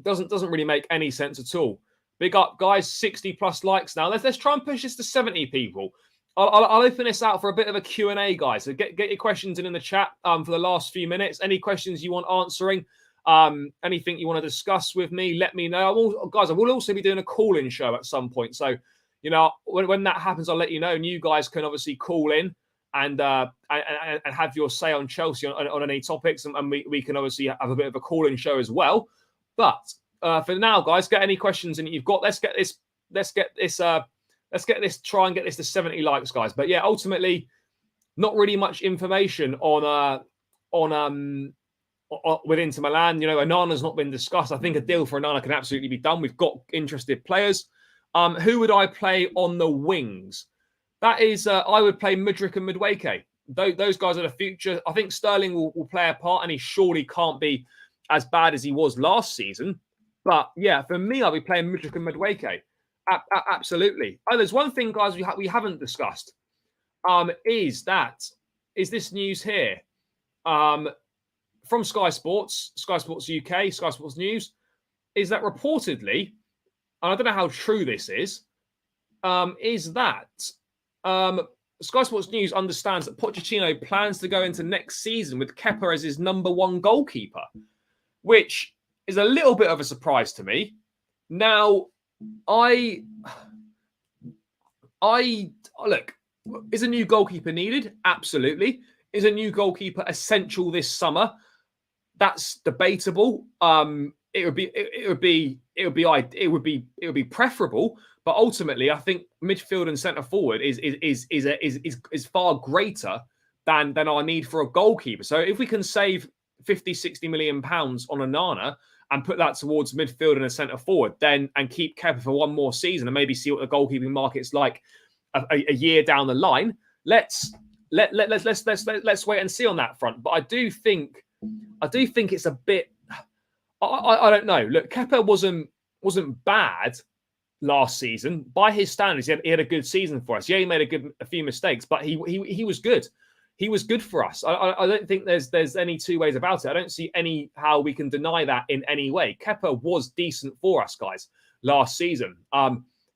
Doesn't really make any sense at all. Big up, guys! 60+ likes now. Let's try and push this to 70 people. I'll open this out for a bit of a Q&A, guys. So get your questions in the chat for the last few minutes. Any questions you want answering? Anything you want to discuss with me, let me know. I will also be doing a call-in show at some point. So, you know, when that happens, I'll let you know. And you guys can obviously call in and have your say on Chelsea on any topics. And we can obviously have a bit of a call-in show as well. But for now, guys, get any questions in you've got. Let's get this. Try and get this to 70 likes, guys. But yeah, ultimately, not really much information with Inter Milan. You know, Onana's not been discussed. I think a deal for Onana can absolutely be done. We've got interested players. Who would I play on the wings? That is, I would play Mudryk and Madueke. Those guys are the future. I think Sterling will play a part, and he surely can't be as bad as he was last season. But yeah, for me, I'll be playing Mudryk and Madueke. Absolutely. Oh, there's one thing, guys, we haven't discussed. Is this news here? From Sky Sports UK, Sky Sports News, is that reportedly, and I don't know how true this is that Sky Sports News understands that Pochettino plans to go into next season with Kepa as his number 1 goalkeeper, which is a little bit of a surprise to me. Now, look, is a new goalkeeper needed? Absolutely. Is a new goalkeeper essential this summer? That's debatable. It would be preferable, but ultimately, I think midfield and centre forward is far greater than our need for a goalkeeper. So if we can save 50-60 million pounds on Onana and put that towards midfield and a centre forward, then and keep Kepa for one more season and maybe see what the goalkeeping market's like a year down the line. Let's wait and see on that front. But I do think it's a bit. I don't know. Look, Kepa wasn't bad last season by his standards. He had a good season for us. Yeah, he made a few mistakes, but he was good. He was good for us. I don't think there's any two ways about it. I don't see any how we can deny that in any way. Kepa was decent for us, guys, last season.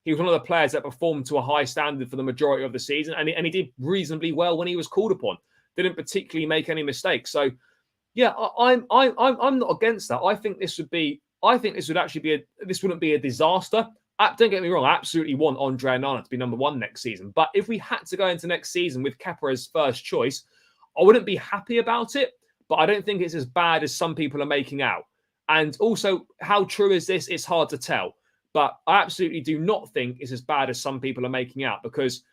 He was one of the players that performed to a high standard for the majority of the season, and he did reasonably well when he was called upon. Didn't particularly make any mistakes. So Yeah, I'm not against that. I think this would actually be this wouldn't be a disaster. Don't get me wrong, I absolutely want Andre Onana to be number one next season. But if we had to go into next season with Kepa as first choice, I wouldn't be happy about it. But I don't think it's as bad as some people are making out. And also, how true is this? It's hard to tell. But I absolutely do not think it's as bad as some people are making out because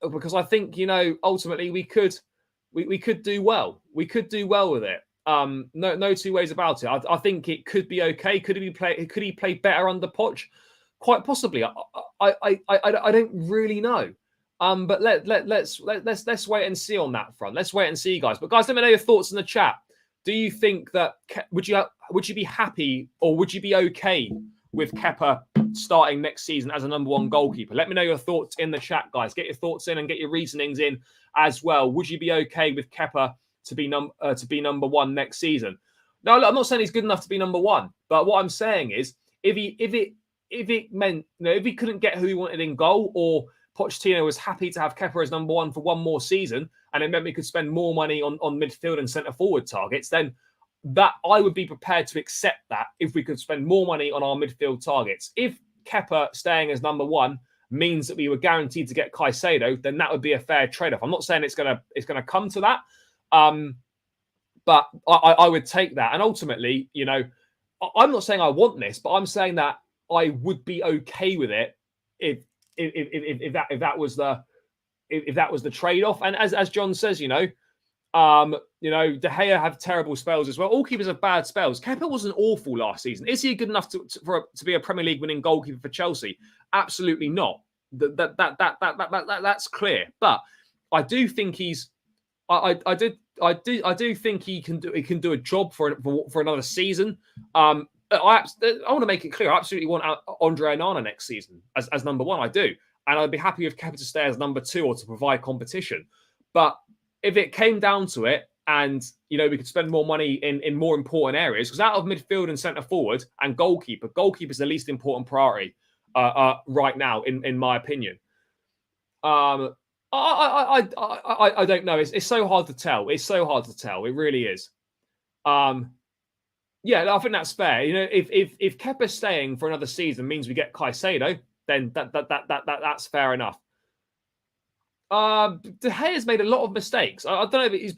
I think, ultimately we could do well. We could do well with it. No two ways about it. I think it could be okay. Could he play better under Poch? Quite possibly. I don't really know. But let's wait and see on that front. Let's wait and see, guys. But guys, let me know your thoughts in the chat. Do you think that would you be happy or would you be okay with Kepa starting next season as a number one goalkeeper? Let me know your thoughts in the chat, guys. Get your thoughts in and get your reasonings in as well. Would you be okay with Kepa to be number one next season? No, look, I'm not saying he's good enough to be number one, but what I'm saying is if it meant if he couldn't get who he wanted in goal, or Pochettino was happy to have Kepa as number one for one more season, and it meant we could spend more money on midfield and centre forward targets, then that I would be prepared to accept that if we could spend more money on our midfield targets. If Kepa staying as number one means that we were guaranteed to get Caicedo, then that would be a fair trade-off. I'm not saying it's gonna come to that, but I would take that. And ultimately, I'm not saying I want this, but I'm saying that I would be okay with it if that was the trade-off. And as John says, De Gea have terrible spells as well. All keepers have bad spells. Kepa wasn't awful last season. Is he good enough to be a Premier League winning goalkeeper for Chelsea? Absolutely not. That's clear. But I do think he's. I do think he can do a job for another season. I want to make it clear. I absolutely want Andre Onana next season as number one. I do, and I'd be happy with Kepa to stay as number two or to provide competition. But if it came down to it, and we could spend more money in more important areas, because out of midfield and centre forward and goalkeeper is the least important priority right now, in my opinion. I don't know. It's so hard to tell. It's so hard to tell. It really is. Yeah, I think that's fair. If Kepa staying for another season means we get Caicedo, then that's fair enough. De Gea's made a lot of mistakes. I don't know if he's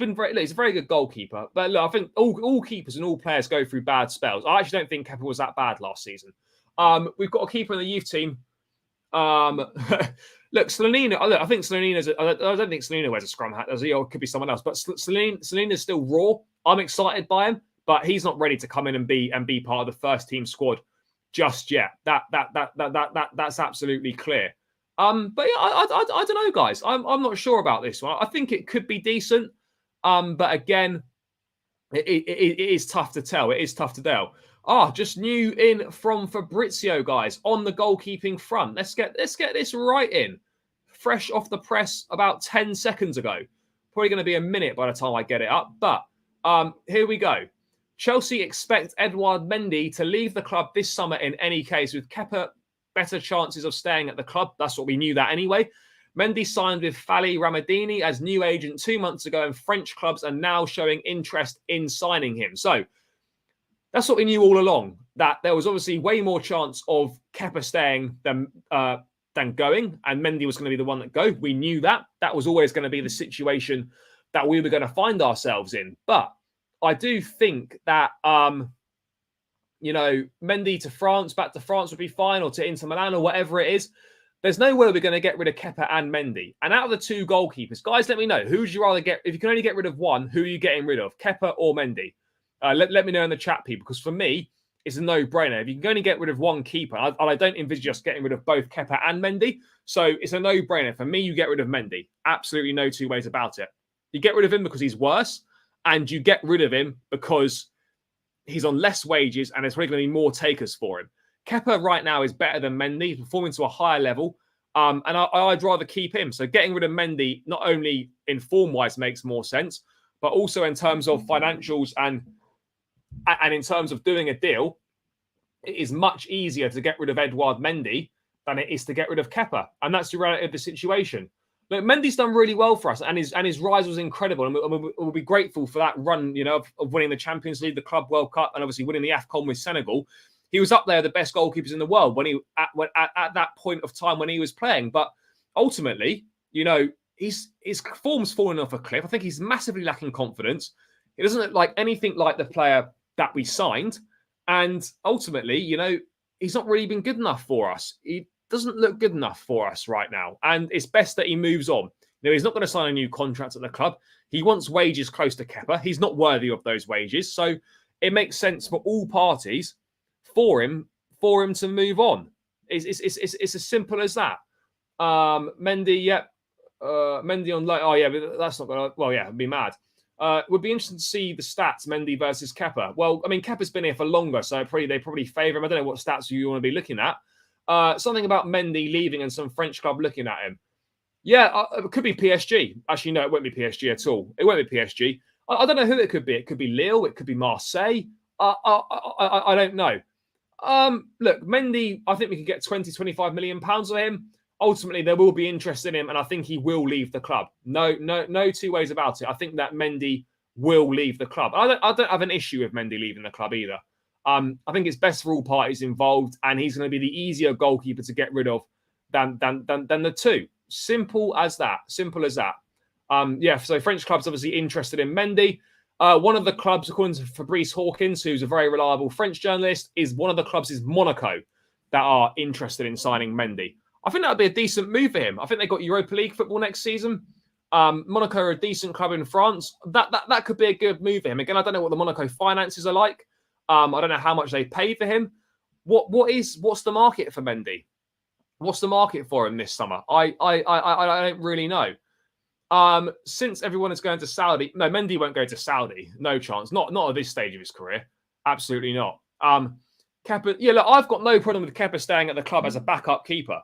a very good goalkeeper, but look, I think all keepers and all players go through bad spells. I actually don't think Kepa was that bad last season. We've got a keeper in the youth team. Look, Slanina. I think Slanina's. I don't think Slanina wears a scrum hat. It could be someone else. But Slanina's still raw. I'm excited by him, but he's not ready to come in and be part of the first team squad just yet. That's absolutely clear. But yeah, I don't know, guys. I'm not sure about this one. I think it could be decent. But again, it is tough to tell. It is tough to tell. Just new in from Fabrizio, guys, on the goalkeeping front. Let's get this right in. Fresh off the press about 10 seconds ago. Probably going to be a minute by the time I get it up. But here we go. Chelsea expect Edouard Mendy to leave the club this summer in any case, with Kepa better chances of staying at the club. That's what we knew that anyway. Mendy signed with Fali Ramadini as new agent 2 months ago, and French clubs are now showing interest in signing him. So that's what we knew all along, that there was obviously way more chance of Kepa staying than going, and Mendy was going to be the one that go. We knew that. That was always going to be the situation that we were going to find ourselves in. But I do think that Mendy to France, back to France would be fine, or to Inter Milan, or whatever it is. There's no way we're going to get rid of Kepa and Mendy. And out of the two goalkeepers, guys, let me know, who would you rather get? If you can only get rid of one, who are you getting rid of, Kepa or Mendy? Let me know in the chat, people, because for me, it's a no-brainer. If you can only get rid of one keeper, I don't envisage us getting rid of both Kepa and Mendy, so it's a no-brainer. For me, you get rid of Mendy. Absolutely no two ways about it. You get rid of him because he's worse, and you get rid of him because he's on less wages and there's probably going to be more takers for him. Kepa right now is better than Mendy, performing to a higher level, and I'd rather keep him. So getting rid of Mendy, not only in form-wise makes more sense, but also in terms of financials and in terms of doing a deal, it is much easier to get rid of Edouard Mendy than it is to get rid of Kepa. And that's the reality of the situation. Look, Mendy's done really well for us, and his rise was incredible, and we'll be grateful for that run, of winning the Champions League, the Club World Cup, and obviously winning the AFCON with Senegal. He was up there, the best goalkeepers in the world when at that point of time when he was playing. But ultimately, his form's fallen off a cliff. I think he's massively lacking confidence. He doesn't look like anything like the player that we signed, and ultimately, he's not really been good enough for us. He doesn't look good enough for us right now. And it's best that he moves on. He's not going to sign a new contract at the club. He wants wages close to Kepa. He's not worthy of those wages. So it makes sense for all parties for him to move on. It's as simple as that. Mendy, Mendy on loan. Oh, yeah, but that's not going to... Well, yeah, it'd be mad. Would be interesting to see the stats, Mendy versus Kepa. Well, I mean, Kepa's been here for longer, so they probably favour him. I don't know what stats you want to be looking at. Something about Mendy leaving and some French club looking at him. Yeah, it could be PSG. Actually, no, it won't be PSG at all. It won't be PSG. I don't know who it could be. It could be Lille. It could be Marseille. I don't know. Look, Mendy, I think we could get 20, 25 million pounds on him. Ultimately, there will be interest in him, and I think he will leave the club. No two ways about it. I think that Mendy will leave the club. I don't have an issue with Mendy leaving the club either. I think it's best for all parties involved, and he's going to be the easier goalkeeper to get rid of than the two. Simple as that. Simple as that. So French clubs obviously interested in Mendy. One of the clubs, according to Fabrice Hawkins, who's a very reliable French journalist, one of the clubs is Monaco that are interested in signing Mendy. I think that would be a decent move for him. I think they got Europa League football next season. Monaco are a decent club in France. That could be a good move for him. Again, I don't know what the Monaco finances are like. I don't know how much they pay for him. What's the market for Mendy? What's the market for him this summer? I don't really know. Since everyone is going to Saudi, no, Mendy won't go to Saudi. No chance. Not at this stage of his career. Absolutely not. Kepa, yeah, look, I've got no problem with Kepa staying at the club as a backup keeper.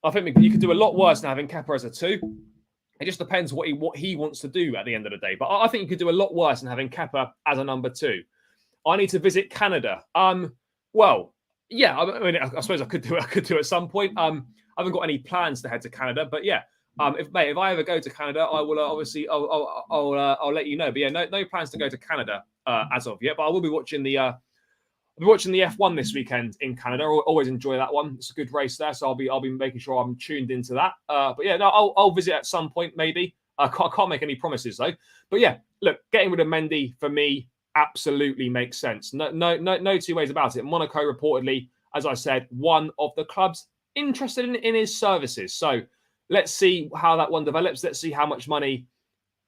I think you could do a lot worse than having Kepa as a 2. It just depends what he wants to do at the end of the day. But I think you could do a lot worse than having Kepa as a number 2. I need to visit Canada. Well, yeah, I mean, I suppose I could do at some point. I haven't got any plans to head to Canada, but yeah, if I ever go to Canada, I will obviously I'll let you know. But yeah, no plans to go to Canada as of yet. But I will be watching the F1 this weekend in Canada. I always enjoy that one. It's a good race there, so I'll be making sure I'm tuned into that. But yeah, no, I'll visit at some point maybe. I can't make any promises though. But yeah, look, getting rid of Mendy for me absolutely makes sense. No two ways about it. Monaco reportedly, as I said, one of the clubs interested in his services. So let's see how that one develops. Let's see how much money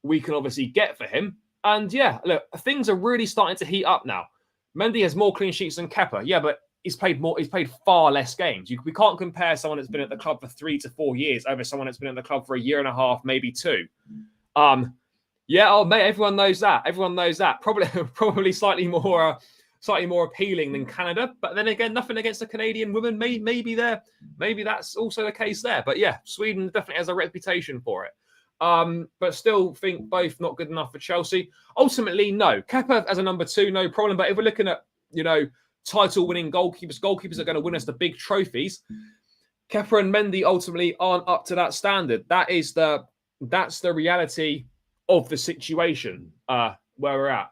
we can obviously get for him. And yeah, look, things are really starting to heat up now. Mendy has more clean sheets than Kepa. Yeah, but he's played far less games. We can't compare someone that's been at the club for 3 to 4 years over someone that's been at the club for a year and a half, maybe 2. Yeah, oh mate, everyone knows that. Everyone knows that. Probably slightly more appealing than Canada. But then again, nothing against the Canadian women. Maybe that's also the case there. But yeah, Sweden definitely has a reputation for it. But still think both not good enough for Chelsea. Ultimately, no. Kepa as a number 2, no problem. But if we're looking at, title-winning goalkeepers are going to win us the big trophies, Kepa and Mendy ultimately aren't up to that standard. That's the reality of the situation where we're at.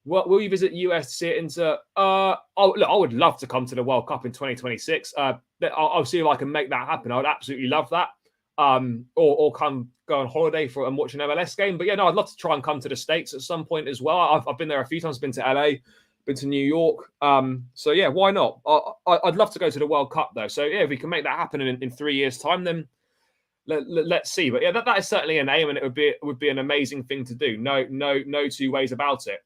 Will you visit US to see it into... I would love to come to the World Cup in 2026. I'll see if I can make that happen. I would absolutely love that. Or go on holiday and watch an MLS game. But yeah, no, I'd love to try and come to the States at some point as well. I've been there a few times, been to LA, been to New York. So yeah, why not? I'd love to go to the World Cup though. So yeah, if we can make that happen in 3 years' time, then let's see. But yeah, that is certainly an aim, and it would be an amazing thing to do. No two ways about it.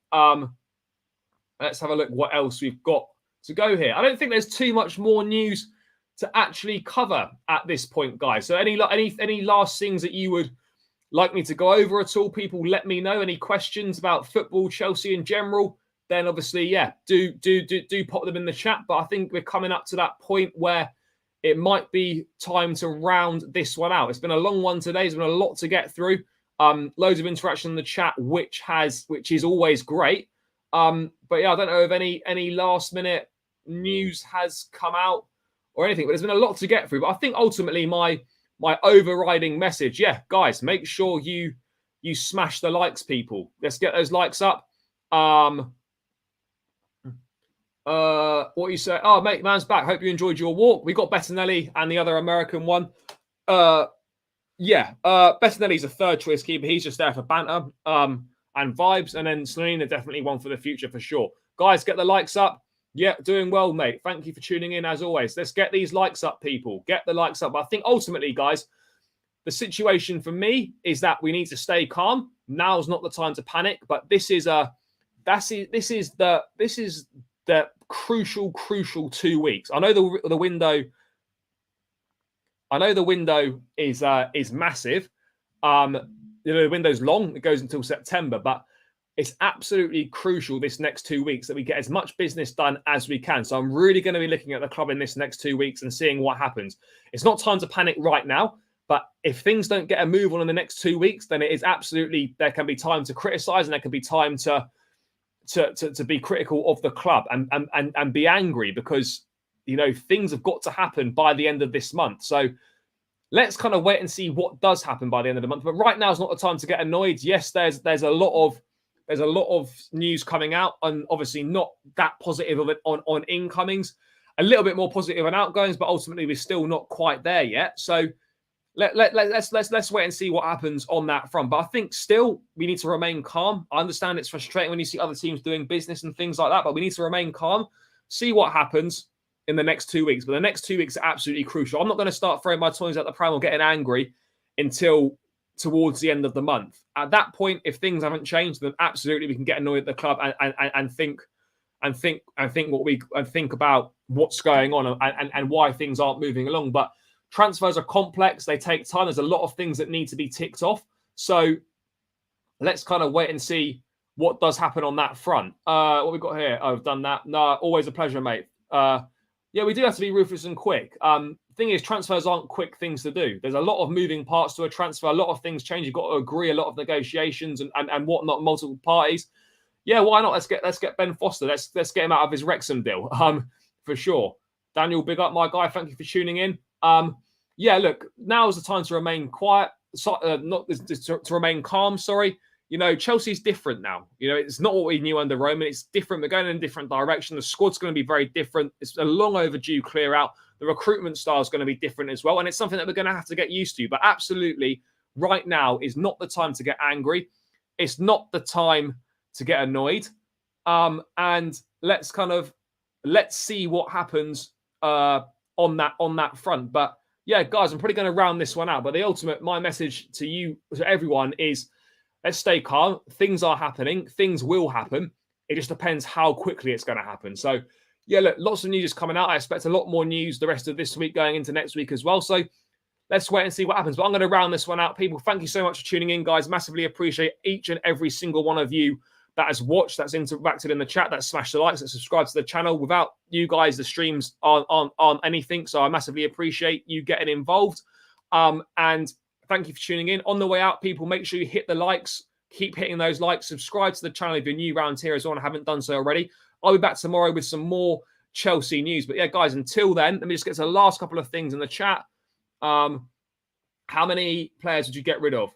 Let's have a look what else we've got to go here. I don't think there's too much more news to actually cover at this point, guys. So any last things that you would like me to go over at all, people, let me know. Any questions about football, Chelsea in general, then obviously, yeah, do pop them in the chat. But I think we're coming up to that point where it might be time to round this one out. It's been a long one today. There's been a lot to get through. Loads of interaction in the chat, which is always great. But yeah, I don't know if any last minute news has come out or anything, but there's been a lot to get through. But I think ultimately my my overriding message. Yeah, guys, make sure you smash the likes, people. Let's get those likes up. What you say? Oh, mate, man's back. Hope you enjoyed your walk. We got Bettinelli and the other American one. Bettinelli's a third choice keeper. He's just there for banter and vibes. And then Selena, definitely one for the future for sure. Guys, get the likes up. Yeah, doing well, mate. Thank you for tuning in as always. Let's get these likes up, people. Get the likes up. I think ultimately, guys, the situation for me is that we need to stay calm. Now's not the time to panic, but this is the crucial 2 weeks. I know the window. I know the window is massive. The window's long. It goes until September, but it's absolutely crucial this next 2 weeks that we get as much business done as we can. So I'm really going to be looking at the club in this next 2 weeks and seeing what happens. It's not time to panic right now, but if things don't get a move on in the next 2 weeks, then it is absolutely, there can be time to criticize and there can be time to be critical of the club and be angry because, things have got to happen by the end of this month. So let's kind of wait and see what does happen by the end of the month. But right now is not the time to get annoyed. Yes, there's a lot of news coming out, and obviously not that positive of it on incomings. A little bit more positive on outgoings, but ultimately we're still not quite there yet. So let's wait and see what happens on that front. But I think still we need to remain calm. I understand it's frustrating when you see other teams doing business and things like that, but we need to remain calm, see what happens in the next 2 weeks. But the next 2 weeks are absolutely crucial. I'm not going to start throwing my toys at the pram or getting angry until towards the end of the month. At that point, if things haven't changed, then absolutely we can get annoyed at the club and think about what's going on and why things aren't moving along. But transfers are complex. They take time. There's a lot of things that need to be ticked off. So let's kind of wait and see what does happen on that front. What we got here? Oh, I've done that. No, always a pleasure, mate. Yeah, we do have to be ruthless and quick. Thing is, transfers aren't quick things to do. There's a lot of moving parts to a transfer. A lot of things change. You've got to agree a lot of negotiations and whatnot, multiple parties. Yeah, why not? Let's get Ben Foster. Let's get him out of his Wrexham deal. For sure. Daniel, big up, my guy. Thank you for tuning in. Yeah, look, now is the time to remain quiet. Not to remain calm. Sorry. Chelsea's different now. It's not what we knew under Roman. It's different. We're going in a different direction. The squad's going to be very different. It's a long overdue clear out. The recruitment style is going to be different as well. And it's something that we're going to have to get used to. But absolutely, right now is not the time to get angry. It's not the time to get annoyed. And let's see what happens on that front. But yeah, guys, I'm probably going to round this one out. But my message to everyone is, let's stay calm. Things are happening. Things will happen. It just depends how quickly it's going to happen. So, yeah, look, lots of news is coming out. I expect a lot more news the rest of this week going into next week as well. So let's wait and see what happens. But I'm going to round this one out. People, thank you so much for tuning in, guys. Massively appreciate each and every single one of you that has watched, that's interacted in the chat, that smashed the likes, that subscribed to the channel. Without you guys, the streams aren't anything. So I massively appreciate you getting involved. And thank you for tuning in. On the way out, people, make sure you hit the likes. Keep hitting those likes. Subscribe to the channel if you're new around here as well and haven't done so already. I'll be back tomorrow with some more Chelsea news. But yeah, guys, until then, let me just get to the last couple of things in the chat. How many players would you get rid of?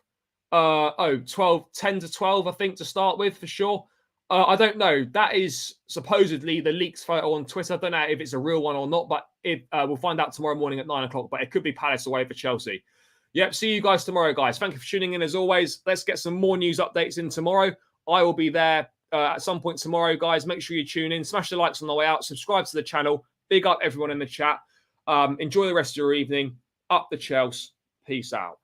10 to 12, I think, to start with, for sure. I don't know. That is supposedly the leaks photo on Twitter. I don't know if it's a real one or not, but we'll find out tomorrow morning at 9 o'clock. But it could be Palace away for Chelsea. Yep, see you guys tomorrow, guys. Thank you for tuning in as always. Let's get some more news updates in tomorrow. I will be there at some point tomorrow, guys. Make sure you tune in. Smash the likes on the way out. Subscribe to the channel. Big up everyone in the chat. Enjoy the rest of your evening. Up the Chelsea. Peace out.